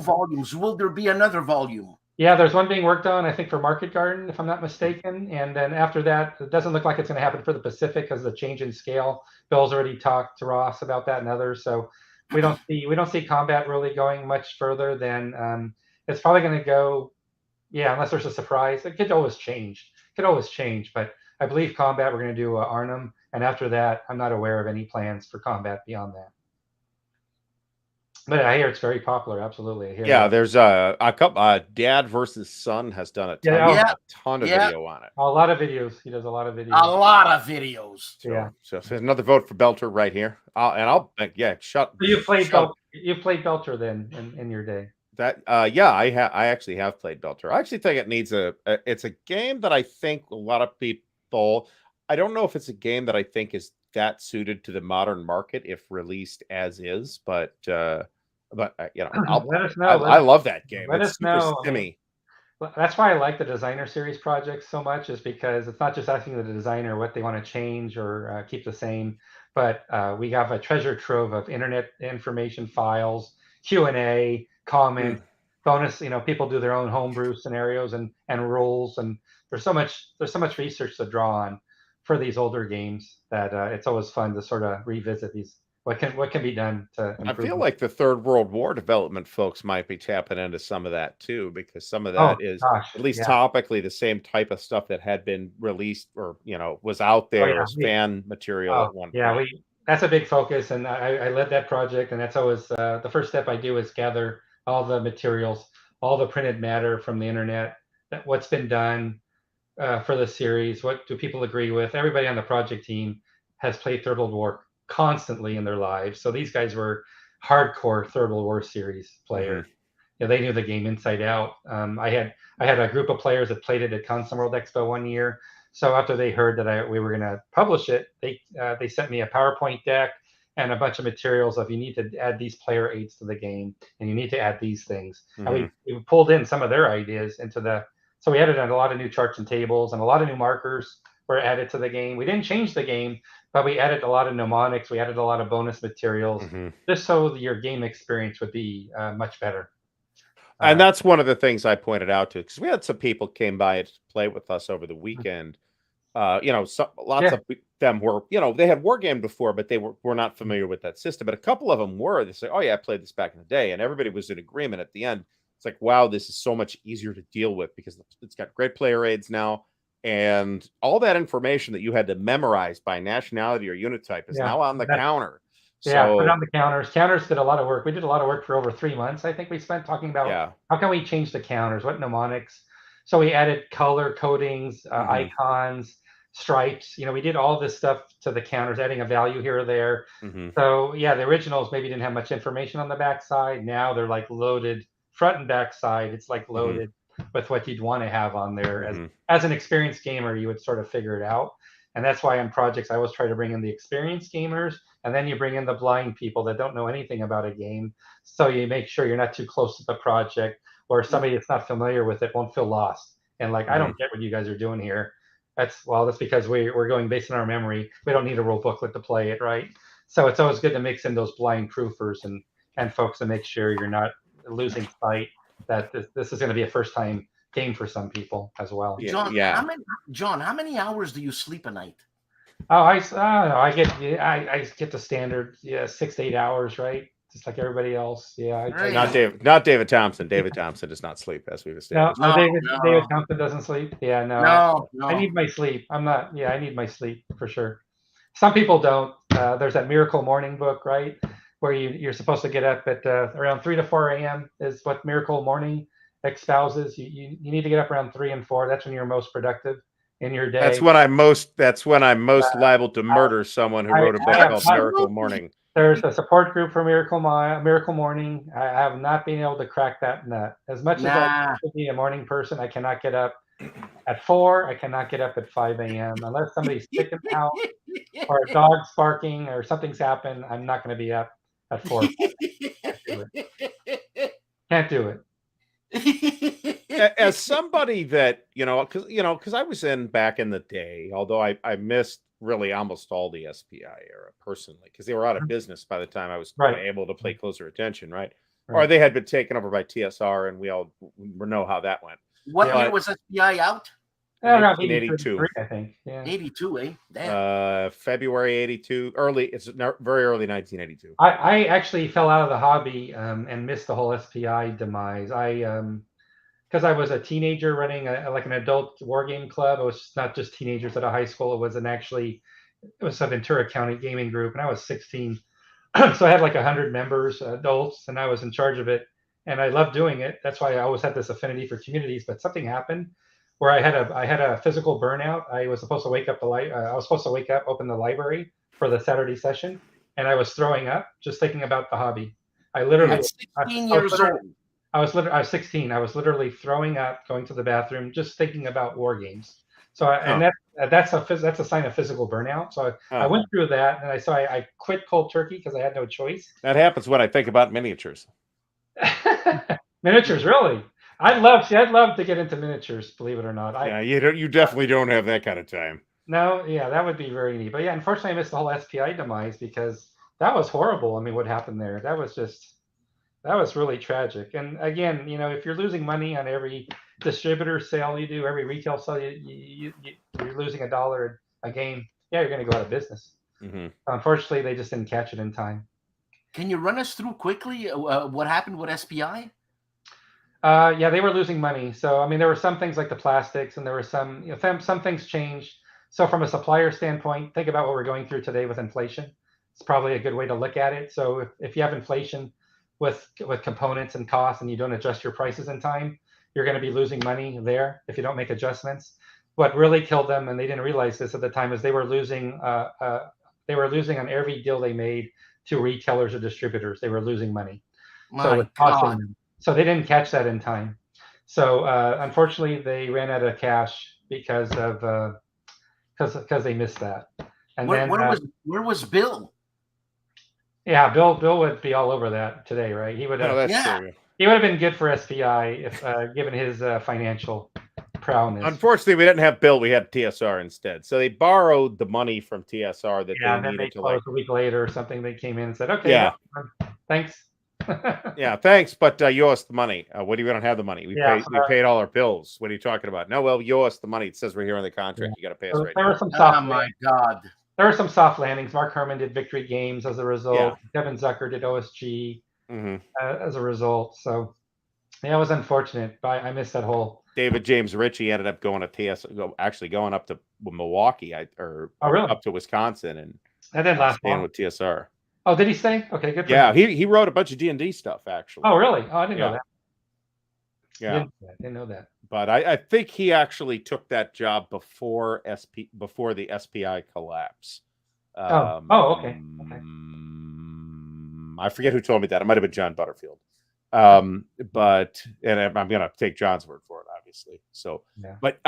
volumes. Will there be another volume? Yeah, there's one being worked on, I think, for Market Garden, if I'm not mistaken. And then after that, it doesn't look like it's going to happen for the Pacific because of the change in scale. Bill's already talked to Ross about that and others. So we don't see Combat really going much further than it's probably going to go. Yeah, unless there's a surprise. It could always change. But I believe Combat, we're going to do Arnhem. And after that, I'm not aware of any plans for Combat beyond that. But I hear it's very popular. Absolutely. There's a couple. Dad versus Son has done a ton of video on it. A lot of videos. He does a lot of videos. A lot of videos. So another vote for Belter right here. Shut. So you played Belter then in your day. I actually have played Belter. I actually think it needs it's a game that I think a lot of people. I don't know if it's a game that I think is that suited to the modern market if released as is, but let us know. I love that game. Let us know. That's why I like the designer series projects so much, is because it's not just asking the designer what they want to change or keep the same, but we have a treasure trove of internet information files, Q&A, comments, bonus. People do their own homebrew scenarios and rules, and there's so much research to draw on for these older games that it's always fun to sort of revisit these. What can be done to improve? I feel like the Third World War development folks might be tapping into some of that too, because some of that is at least topically the same type of stuff that had been released or was out there as fan material at one point. That's a big focus, and I led that project, and that's always the first step I do is gather all the materials, all the printed matter from the internet, what's been done for the series, what do people agree with. Everybody on the project team has played Third World War constantly in their lives, so these guys were hardcore Third World War series players. They knew the game inside out. I had a group of players that played it at Console World Expo one year. So after they heard that we were going to publish it, they sent me a PowerPoint deck and a bunch of materials of you need to add these player aids to the game, and you need to add these things. And we pulled in some of their ideas into so we added a lot of new charts and tables, and a lot of new markers were added to the game. We didn't change the game, but we added a lot of mnemonics. We added a lot of bonus materials, just so your game experience would be much better. And that's one of the things I pointed out to, because we had some people came by to play with us over the weekend. Lots of them were, they had wargamed before, but they were not familiar with that system. But a couple of them were. They say, "Oh yeah, I played this back in the day," and everybody was in agreement at the end. It's like, wow, this is so much easier to deal with because it's got great player aids now, and all that information that you had to memorize by nationality or unit type is now on the counter. Put it on the counters. Counters did a lot of work. We did a lot of work for over 3 months. I think we spent talking about how can we change the counters, what mnemonics. So we added color codings, icons, stripes. We did all this stuff to the counters, adding a value here or there. So the originals maybe didn't have much information on the backside. Now they're like loaded front and back side. It's like loaded with what you'd want to have on there. As an experienced gamer, you would sort of figure it out. And that's why on projects, I always try to bring in the experienced gamers, and then you bring in the blind people that don't know anything about a game. So you make sure you're not too close to the project, or somebody that's not familiar with it won't feel lost. And like, I don't get what you guys are doing here. That's because we're going based on our memory. We don't need a rule booklet to play it, right? So it's always good to mix in those blind proofers and folks to make sure you're not losing sight that this is going to be a first time game for some people as well. John, how many hours do you sleep a night? Oh, I get the standard 6 to 8 hours, right? Just like everybody else. Not David Thompson. David Thompson does not sleep, as we've established. David Thompson doesn't sleep. No. I need my sleep. I need my sleep for sure. Some people don't. There's that Miracle Morning book, right? Where you're supposed to get up at around 3 to 4 a.m. is what Miracle Morning espouses. You need to get up around 3 and 4. That's when you're most productive in your day. That's when I'm most liable to murder someone who wrote a book called Miracle Morning. There's a support group for Miracle Morning. I have not been able to crack that nut. As much as I should be a morning person, I cannot get up at 4. I cannot get up at 5 a.m. unless somebody's sick in the house or a dog's barking or something's happened. I'm not going to be up at 4. Can't do it. As somebody that because I was in back in the day, although I missed really almost all the SPI era personally, because they were out of business by the time I was able to pay closer attention, right? Or they had been taken over by TSR, and we all know how that went. What year was SPI out? 1982, I think. 82, eh? Damn. February 82. It's very early 1982. I actually fell out of the hobby and missed the whole SPI demise. Because I was a teenager running an adult war game club. It was not just teenagers at a high school. It was a Ventura County gaming group, and I was 16. So I had like 100 members, adults, and I was in charge of it. And I loved doing it. That's why I always had this affinity for communities. But something happened where I had a physical burnout. I was supposed to wake up open the library for the Saturday session, and I was throwing up just thinking about the hobby. I literally at 16 years old. I was 16. I was literally throwing up, going to the bathroom, just thinking about war games. So that's a sign of physical burnout. So I went through that, and I quit cold turkey because I had no choice. That happens when I think about miniatures. Miniatures, really? I'd love to get into miniatures, believe it or not. You definitely don't have that kind of time. No, that would be very neat. But unfortunately, I missed the whole SPI demise because that was horrible. I mean, what happened there? That was just, That was really tragic. And again, if you're losing money on every distributor sale you do, every retail sale, you're losing $1 a game. Yeah, you're going to go out of business. Unfortunately, they just didn't catch it in time. Can you run us through quickly what happened with SPI? Yeah, they were losing money. So, I mean, there were some things like the plastics, and there were some things changed. So from a supplier standpoint, think about what we're going through today with inflation. It's probably a good way to look at it. So if you have inflation with components and costs and you don't adjust your prices in time, you're going to be losing money there if you don't make adjustments. What really killed them, and they didn't realize this at the time, is they were losing on every deal they made to retailers or distributors. They were losing money. My God. So they didn't catch that in time. So unfortunately, they ran out of cash because they missed that. And where was Bill? Yeah, Bill would be all over that today, right? He would. He would have been good for SPI if given his financial prowess. Unfortunately, we didn't have Bill. We had TSR instead. So they borrowed the money from TSR that they needed to a week later or something. They came in and said, "Okay, yeah, thanks." Yeah, thanks, but you owe us the money. What do you don't have the money? We paid all our bills. What are you talking about? No, well, you owe us the money. It says right here in the contract. You got to pay us right now. Oh my God. There were some soft landings. Mark Herman did Victory Games as a result. Yeah. Kevin Zucker did OSG as a result. So yeah, it was unfortunate. But I missed that whole. David James Ritchie ended up going to actually going up to Milwaukee really? Up to Wisconsin and that didn't last long with TSR. Oh, did he stay? Okay, good. Yeah, he wrote a bunch of D&D stuff actually. Oh, really? Oh, I didn't know that. Yeah, didn't know that. But I think he actually took that job before the SPI collapse. Okay. I forget who told me that. It might have been John Butterfield. But I'm going to take John's word for it, obviously. So, yeah. But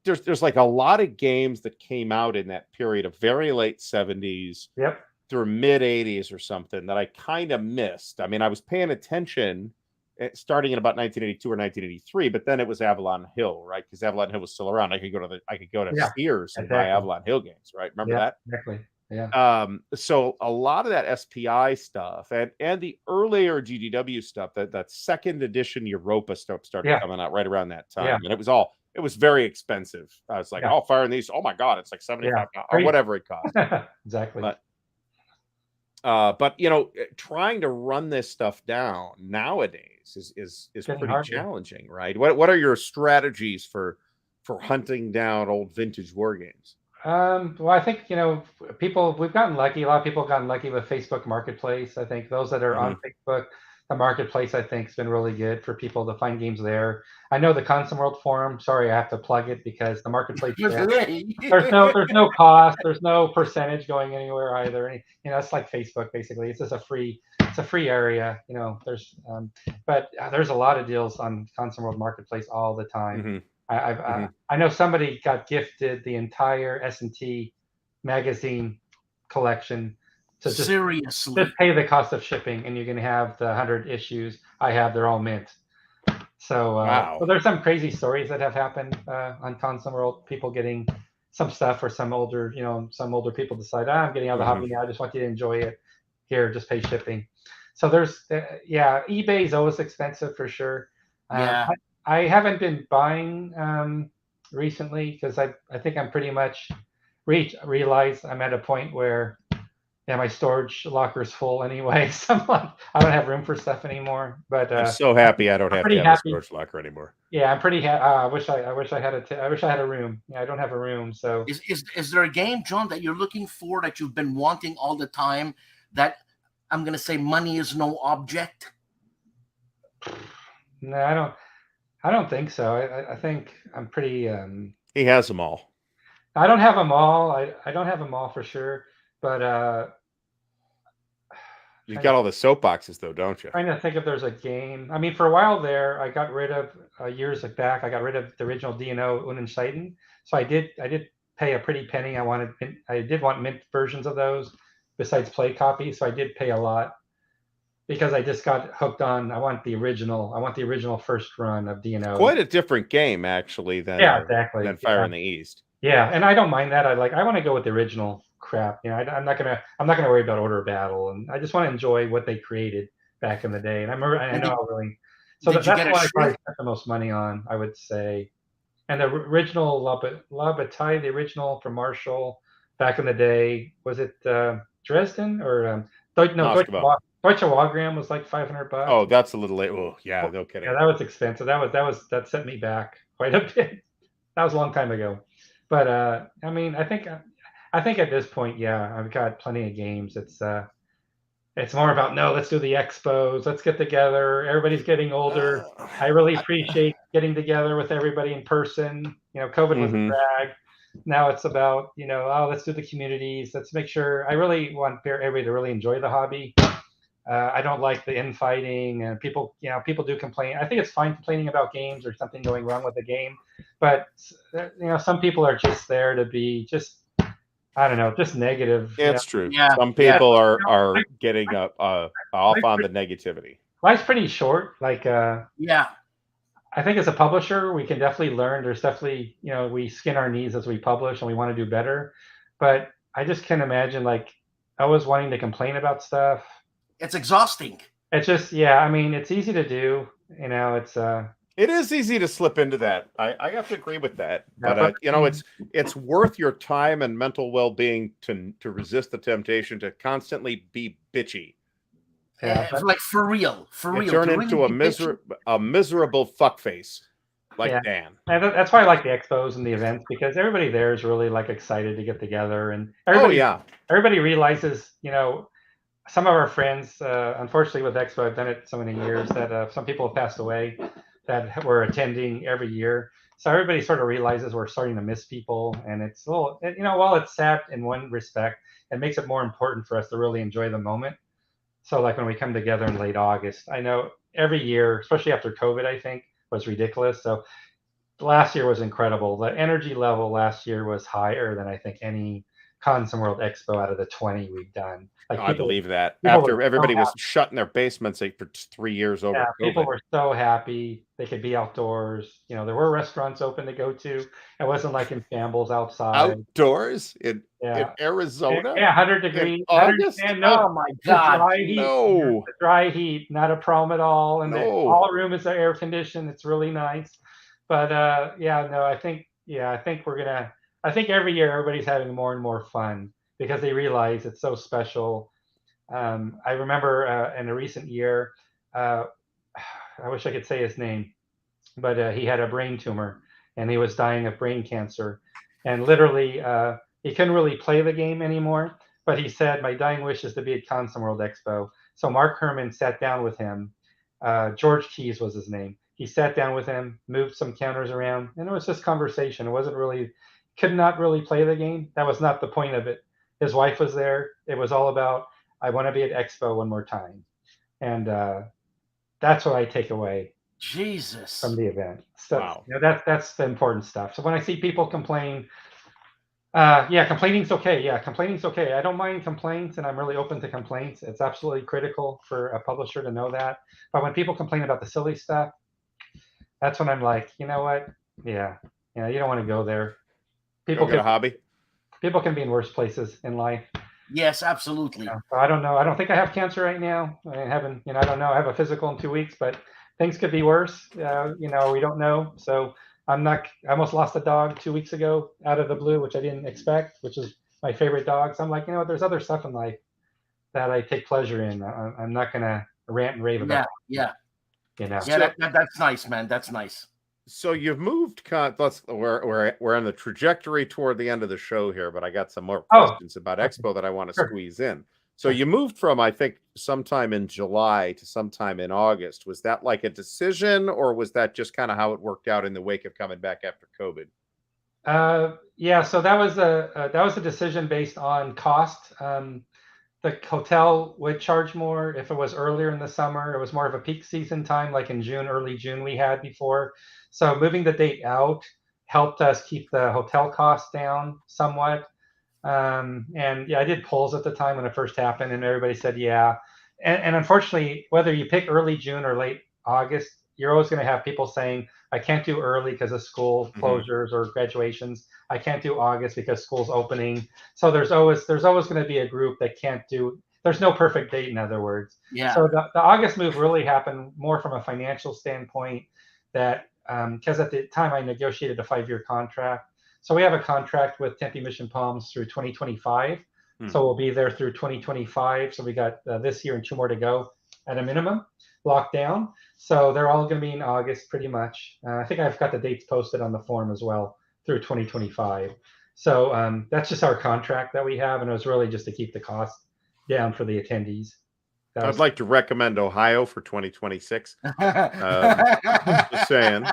there's like a lot of games that came out in that period of very late 70s. Yep. Through mid 80s or something that I kind of missed. I mean, I was paying attention starting in about 1982 or 1983, but then it was Avalon Hill, right? Because Avalon Hill was still around. I could go to Sears and buy Avalon Hill games, right? Remember that? Exactly. Yeah. So a lot of that SPI stuff and the earlier GDW stuff, that second edition Europa stuff started coming out right around that time, and it was very expensive. I was like, oh, firing these, oh my God, it's like $75 or whatever it cost. Exactly. But trying to run this stuff down nowadays is pretty challenging, right? What are your strategies for hunting down old vintage war games? Well, I think we've gotten lucky. A lot of people have gotten lucky with Facebook Marketplace. I think those that are on Facebook, the Marketplace, I think, has been really good for people to find games there. I know the Console World forum. Sorry, I have to plug it because the Marketplace. there's no cost. There's no percentage going anywhere either. It's like Facebook basically. It's just a free area. But there's a lot of deals on Console World Marketplace all the time. I know somebody got gifted the entire S&T magazine collection. So Seriously, just pay the cost of shipping, and you're going to have the 100 issues I have. They're all mint. So, wow. There's some crazy stories that have happened on Console World. People getting some stuff, or some older people decide, I'm getting out of the hobby now. I just want you to enjoy it. Here, just pay shipping. So there's, eBay is always expensive for sure. I haven't been buying recently because I think I'm pretty much realized I'm at a point where my storage locker is full anyway. So I don't have room for stuff anymore. But I'm so happy I don't have to have a storage locker anymore. Yeah, I'm pretty happy. I wish I had a room. Yeah, I don't have a room. So is there a game, John, that you're looking for that you've been wanting all the time? That I'm gonna say money is no object. No, I don't think so. I think I'm pretty. He has them all. I don't have them all. I don't have them all for sure. But you've got all the soapboxes though, don't you? Trying to think if there's a game. I mean, for a while there, I got rid of years back. I got rid of the original D&O Unenscheiden. So I did pay a pretty penny. I did want mint versions of those besides play copies. So I did pay a lot. Because I just got hooked on, I want the original first run of D&O. Quite a different game, actually, than Fire in the East. Yeah, and I don't mind that. I want to go with the original crap. I'm not gonna worry about Order of Battle, and I just want to enjoy what they created back in the day. And I know how really. So Did you that's get a what I probably CHIT? spent the most money on, I would say. And the original La Bataille, the original from Marshall back in the day, was it Dresden or Moskva. Deutsche Wagram was like $500. Oh, that's a little late. Oh, yeah, no kidding. Yeah, that was expensive. That set me back quite a bit. That was a long time ago. But I mean, I think at this point, yeah, I've got plenty of games. It's more about, no, let's do the expos. Let's get together. Everybody's getting older. I really appreciate getting together with everybody in person. COVID was a drag. Now it's about, let's do the communities. Let's make sure. I really want everybody to really enjoy the hobby. I don't like the infighting, and people do complain. I think it's fine complaining about games or something going wrong with the game, but some people are just there to be just, I don't know, just negative. It's true. Yeah. Some people are getting off on the negativity. Life's pretty short. Like, Yeah. I think as a publisher, we can definitely learn. There's definitely, we skin our knees as we publish and we want to do better. But I just can't imagine, like, always wanting to complain about stuff. It's exhausting. It's just, yeah, I mean, it's easy to do. It is easy to slip into that. I have to agree with that. Yeah, But it's worth your time and mental well-being to resist the temptation to constantly be bitchy. Yeah, like for real. You turn into a miserable fuckface, like Dan. And that's why I like the expos and the events, because everybody there is really like excited to get together, and everybody realizes, some of our friends, unfortunately with Expo, I've done it so many years that some people have passed away that were attending every year. So everybody sort of realizes we're starting to miss people, and it's a little, while it's sad in one respect, it makes it more important for us to really enjoy the moment. So like when we come together in late August, I know every year, especially after COVID, I think was ridiculous. So last year was incredible. The energy level last year was higher than I think any Consum World Expo out of the 20 we've done. Like, I believe that. After everybody was shut in their basements for 3 years over COVID. People were so happy they could be outdoors. There were restaurants open to go to. It wasn't like in shambles outside. Outdoors in Arizona? Yeah, 100 degrees. August? Oh my God. No. The dry heat, not a problem at all. And all the room is air conditioned. It's really nice. But I think I think every year everybody's having more and more fun because they realize it's so special. I remember in a recent year, I wish I could say his name, but he had a brain tumor and he was dying of brain cancer. And literally, he couldn't really play the game anymore, but he said, my dying wish is to be at Consum World Expo. So Mark Herman sat down with him. George Keys was his name. He sat down with him, moved some counters around, and it was just conversation. It wasn't really, could not really play the game. That was not the point of it. His wife was there. It was all about, I want to be at Expo one more time. And that's what I take away Jesus from the event. So wow. That's the important stuff. So when I see people complain, complaining's okay. Yeah, complaining's okay. I don't mind complaints, and I'm really open to complaints. It's absolutely critical for a publisher to know that. But when people complain about the silly stuff, that's when I'm like, you know what? Yeah, you don't want to go there. People get a hobby. People can be in worse places in life. Yes, absolutely. So I don't know. I don't think I have cancer right now. I haven't, I don't know. I have a physical in 2 weeks, but things could be worse. We don't know. So I almost lost a dog 2 weeks ago out of the blue, which I didn't expect, which is my favorite dog. So I'm like, there's other stuff in life that I take pleasure in. I'm not going to rant and rave about. Yeah. Yeah, that's nice, man. That's nice. So you've moved. We're on the trajectory toward the end of the show here, but I got some more questions about Expo that I want to squeeze in. So you moved from, I think, sometime in July to sometime in August. Was that like a decision, or was that just kind of how it worked out in the wake of coming back after COVID? So that was a decision based on cost. The hotel would charge more if it was earlier in the summer. It was more of a peak season time, like in June, early June we had before. So moving the date out helped us keep the hotel costs down somewhat. I did polls at the time when it first happened, and everybody said, yeah. And unfortunately, whether you pick early June or late August, you're always going to have people saying, I can't do early because of school closures or graduations. I can't do August because school's opening. So there's always going to be a group that can't do. There's no perfect date, in other words. Yeah. So the August move really happened more from a financial standpoint. That because at the time I negotiated a 5-year contract. So we have a contract with Tempe Mission Palms through 2025. So we'll be there through 2025. So we got this year and 2 more to go at a minimum, locked down. So they're all going to be in August pretty much. I think I've got the dates posted on the form as well through 2025. So that's just our contract that we have. And it was really just to keep the cost down for the attendees. I'd like to recommend Ohio for 2026. Just saying.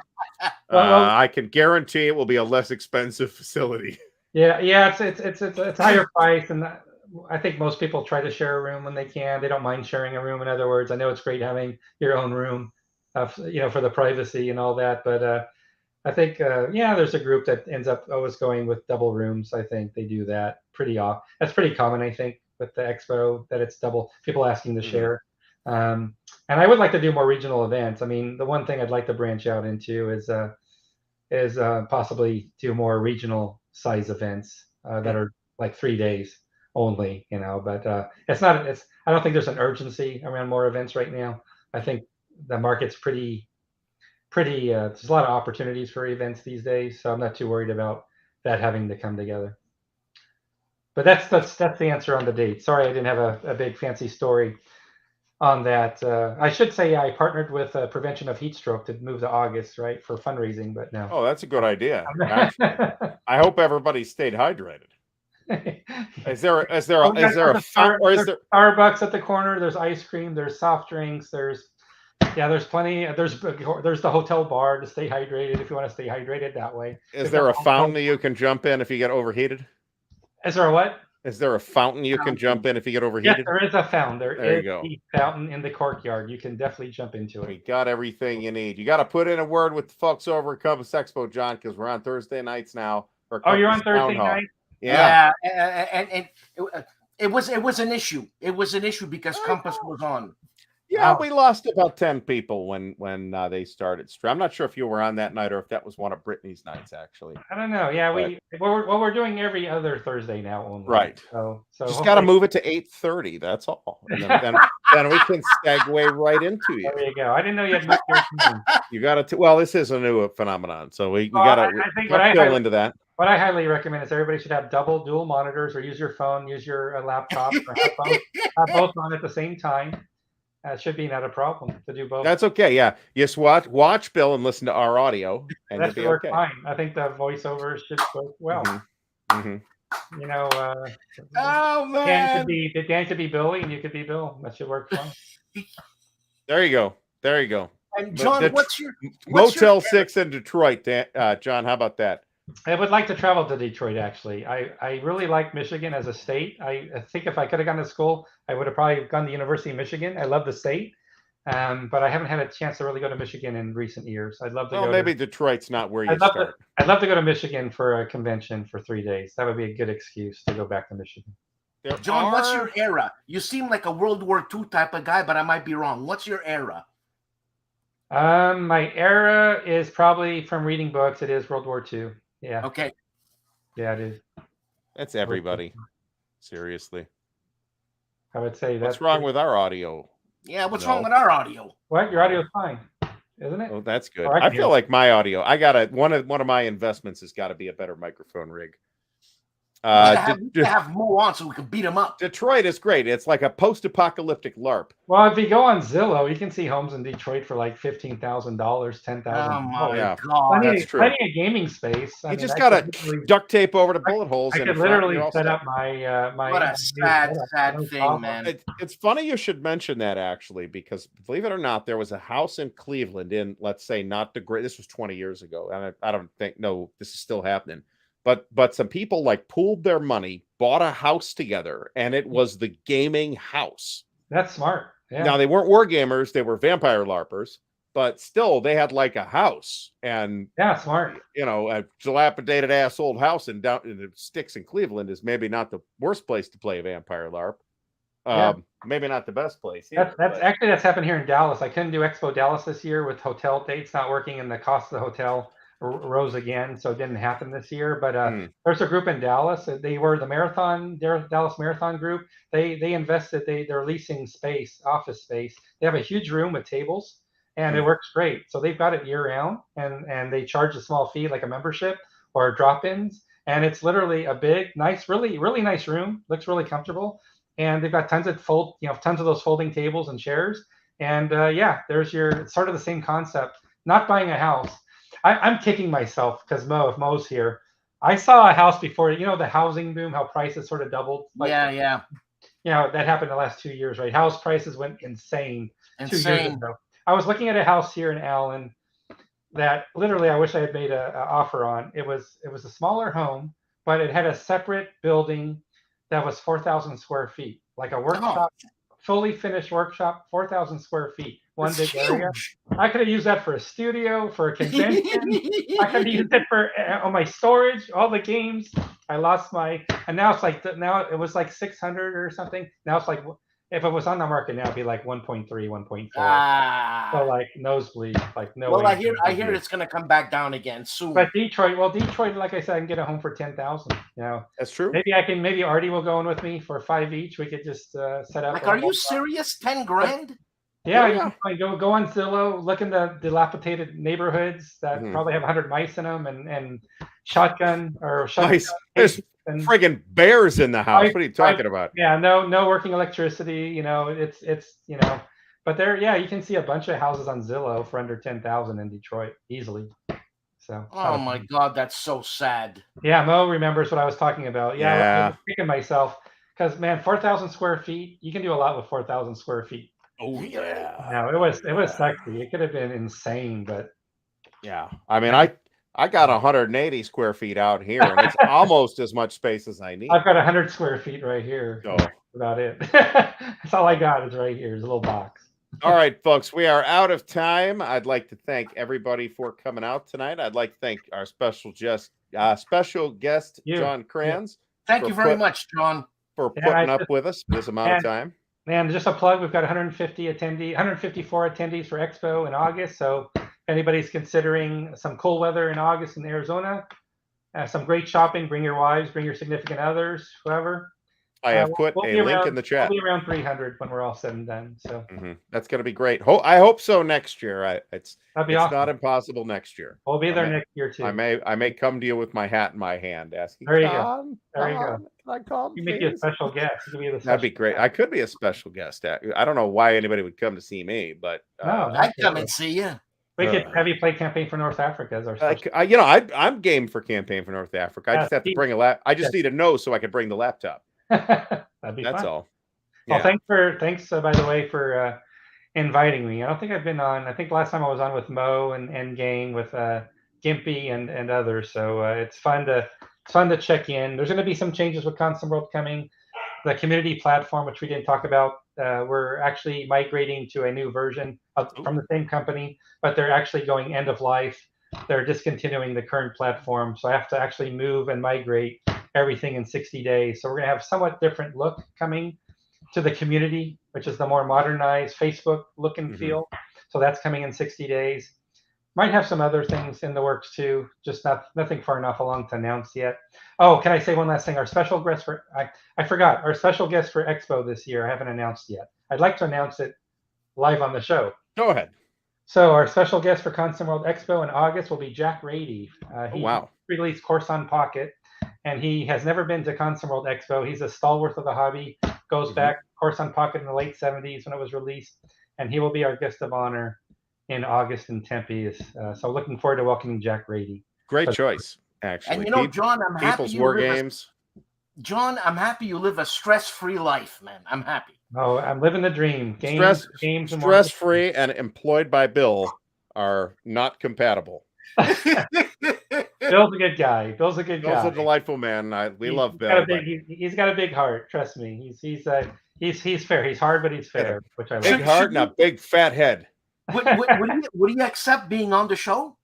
I can guarantee it will be a less expensive facility. Yeah, it's higher price, and I think most people try to share a room when they can. They don't mind sharing a room. In other words, I know it's great having your own room, for the privacy and all that. But I think, there's a group that ends up always going with double rooms. I think they do that pretty often. That's pretty common, I think, with the expo, that it's double, people asking to share. And I would like to do more regional events. I mean, the one thing I'd like to branch out into is possibly do more regional size events that are like 3 days only, but I don't think there's an urgency around more events right now. I think the market's pretty there's a lot of opportunities for events these days, so I'm not too worried about that having to come together. But that's the answer on the date. Sorry, I didn't have a big fancy story on that. I should say I partnered with Prevention of Heat Stroke to move to August, right, for fundraising, but no. Oh, that's a good idea. I hope everybody stayed hydrated. Is there a fountain, or is there Starbucks at the corner? There's ice cream. There's soft drinks. There's plenty. There's the hotel bar to stay hydrated if you want to stay hydrated that way. Is there a fountain that you can jump in if you get overheated? Is there a what? Is there a fountain you can jump in if you get overheated? Yes, there is a fountain. There you is go. a fountain in the courtyard. You can definitely jump into it. We got everything you need. You got to put in a word with the folks over at Compass Expo, John, because we're on Thursday nights now. You're on Thursday night? Yeah. And it was an issue. It was an issue because Compass was on. Yeah, we lost about 10 people when they started. I'm not sure if you were on that night or if that was one of Brittany's nights, actually. I don't know. Yeah, we're doing every other Thursday now only. Right. So just got to move it to 8:30. That's all. And then we can segue right into you. There you go. I didn't know you had moved your time. You got to. Well, this is a new phenomenon, so we got to go into that. What I highly recommend is everybody should have dual monitors, or use your phone, use your laptop, or have both on at the same time. It should be not a problem to do both. That's okay. Yeah, just watch Bill and listen to our audio, and that should you'll work be okay. fine. I think the voiceover should work well. Oh man, Dan could be Billy, and you could be Bill. That should work fine. There you go. And John, what's your Motel 6 in Detroit? John, how about that? I would like to travel to Detroit, actually. I really like Michigan as a state. I think if I could have gone to school, I would have probably gone to the University of Michigan. I love the state, but I haven't had a chance to really go to Michigan in recent years. I'd love to go. Maybe Detroit's not where you start. I'd love to go to Michigan for a convention for 3 days. That would be a good excuse to go back to Michigan. John, what's your era? You seem like a World War II type of guy, but I might be wrong. What's your era? My era is probably from reading books. It is World War II. Yeah. Okay. Yeah, it is. That's everybody. Seriously. I would say that's what's wrong with our audio. Yeah, what's wrong with our audio? What? Your audio's fine, isn't it? Oh, that's good. I feel like my audio. I got one of my investments has got to be a better microphone rig. Have Mo on so we can beat him up. Detroit is great. It's like a post-apocalyptic LARP. Well, if you go on Zillow, you can see homes in Detroit for like $15,000, $10,000. Oh my God, that's true. Plenty of gaming space. You just got to duct tape over the bullet holes. I could literally set up my. What a sad thing, man. It's funny you should mention that, actually, because believe it or not, there was a house in Cleveland in, let's say, not the great. This was 20 years ago, and I don't think this is still happening. But some people like pooled their money, bought a house together, and it was the gaming house. That's smart. Yeah. Now, they weren't Wargamers, they were vampire LARPers, but still they had like a house. And smart. A dilapidated ass old house in the sticks in Cleveland is maybe not the worst place to play a vampire LARP. Maybe not the best place. That's actually that's happened here in Dallas. I couldn't do Expo Dallas this year with hotel dates not working, and the cost of the hotel rose again, so it didn't happen this year. But there's a group in Dallas. They were the Dallas Marathon group. They invested. They're leasing space, office space. They have a huge room with tables, and it works great. So they've got it year round, and they charge a small fee like a membership or drop-ins. And it's literally a big, nice, really, really nice room. Looks really comfortable. And they've got tons of tons of those folding tables and chairs. And there's it's sort of the same concept. Not buying a house. I'm kicking myself because if Mo's here, I saw a house before. The housing boom, how prices sort of doubled. Yeah. That happened the last 2 years, right? House prices went insane 2 years ago. I was looking at a house here in Allen that literally I wish I had made an offer on. It was a smaller home, but it had a separate building that was 4,000 square feet, like a workshop, fully finished workshop, 4,000 square feet, one big area. I could have used that for a studio, for a convention. I could have used it for my storage, all the games. I lost and now now it was like 600 or something. Now it's like, if it was on the market now, it'd be like 1.3, 1.4. So like nosebleed, like no. Well, I hear it's gonna come back down again soon. But Detroit, like I said, I can get a home for 10,000. That's true. Maybe Ardy will go in with me for 5 each. We could just set up. Like, are you serious? 10 grand? Yeah, you can go on Zillow, look in the dilapidated neighborhoods that probably have 100 mice in them, and shotgun. There's friggin' bears in the house. What are you talking about? Yeah, no working electricity. It's but you can see a bunch of houses on Zillow for under 10,000 in Detroit easily. So. Oh my God, that's so sad. Yeah, Mo remembers what I was talking about. Yeah. I'm kicking myself because 4,000 square feet. You can do a lot with 4,000 square feet. Oh yeah. No, it was sexy. It could have been insane, but yeah. I mean, I got 180 square feet out here, and it's almost as much space as I need. I've got 100 square feet right here. Oh. That's about it. That's all I got is right here. It's a little box. All right, folks, we are out of time. I'd like to thank everybody for coming out tonight. I'd like to thank our special guest, John Kranz. Thank you very much, John, for putting up with us this amount of time. And just a plug, we've got 154 attendees for Expo in August. So if anybody's considering some cool weather in August in Arizona, some great shopping, bring your wives, bring your significant others, whoever. I have put a link in the chat. We'll be around 300 when we're all said and done. So that's going to be great. I hope so next year. It's awesome. Not impossible next year. We'll be there next year too. I may come to you with my hat in my hand, asking. There you go. There you go. Can I come? You make you a special guest. That'd be great. I could be a special guest. I don't know why anybody would come to see me, but I'd come and see you. We could have you play Campaign for North Africa as our special. I'm game for Campaign for North Africa. I just have to bring a I just need to know so I can bring the laptop. That'd be That's fun. all. Well, thanks by the way for inviting me. I don't think I've been on. I think last time I was on with Mo and Gang with Gimpy and others. So it's fun to check in. There's going to be some changes with Constant World coming. The community platform, which we didn't talk about, we're actually migrating to a new version from the same company, but they're actually going end of life. They're discontinuing the current platform, so I have to actually move and migrate everything in 60 days. So we're going to have somewhat different look coming to the community, which is the more modernized Facebook look and feel. So that's coming in 60 days. Might have some other things in the works too, just nothing far enough along to announce yet. Oh, can I say one last thing? Our special guest I forgot, our special guest for Expo this year, I haven't announced yet. I'd like to announce it live on the show. Go ahead. So our special guest for Constant World Expo in August will be Jack Rady. He released Coruscant Pocket, and he has never been to Constant World Expo. He's a stalwart of the hobby, goes back Coruscant Pocket in the late 70s when it was released, and he will be our guest of honor in August in Tempe. So looking forward to welcoming Jack Rady. Great choice, actually. And John, I'm happy People's War Games. John, I'm happy you live a stress-free life, man. I'm happy. Oh, I'm living the dream. Games, stress-free and employed by Bill are not compatible. Bill's a good guy. Bill's a a delightful man. We love Bill. He's got a big heart. Trust me. He's fair. He's hard, but he's fair. Which I like. Big heart and a big fat head. Would you accept being on the show?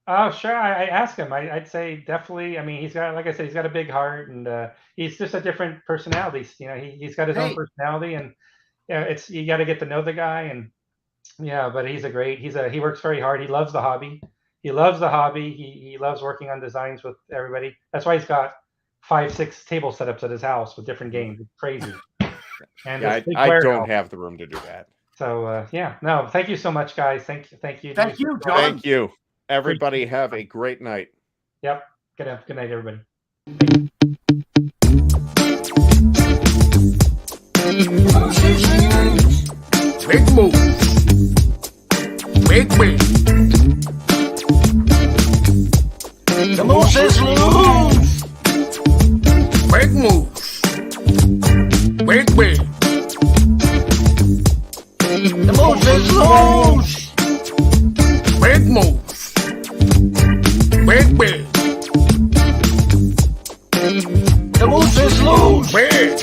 Oh, sure. I ask him. I'd say definitely. I mean, he's got, like I said, he's got a big heart, and he's just a different personality. You know, he's got his own Hey, personality, and yeah, it's you got to get to know the guy, and yeah. But he works very hard. He loves the hobby. He loves the hobby. He loves working on designs with everybody. That's why he's got 5, 6 table setups at his house with different games. It's crazy. And Yeah, this big I don't warehouse. have the room to do that. So yeah, no, thank you so much, guys. Thank you. Thank you, Thank John. Thank you. Everybody have a great night. Yep. Good night, everybody. Big move. Big win. The moose is loose. Big moves. Big win. The moose is loose. Big moves. Big win. The moose is loose. Big.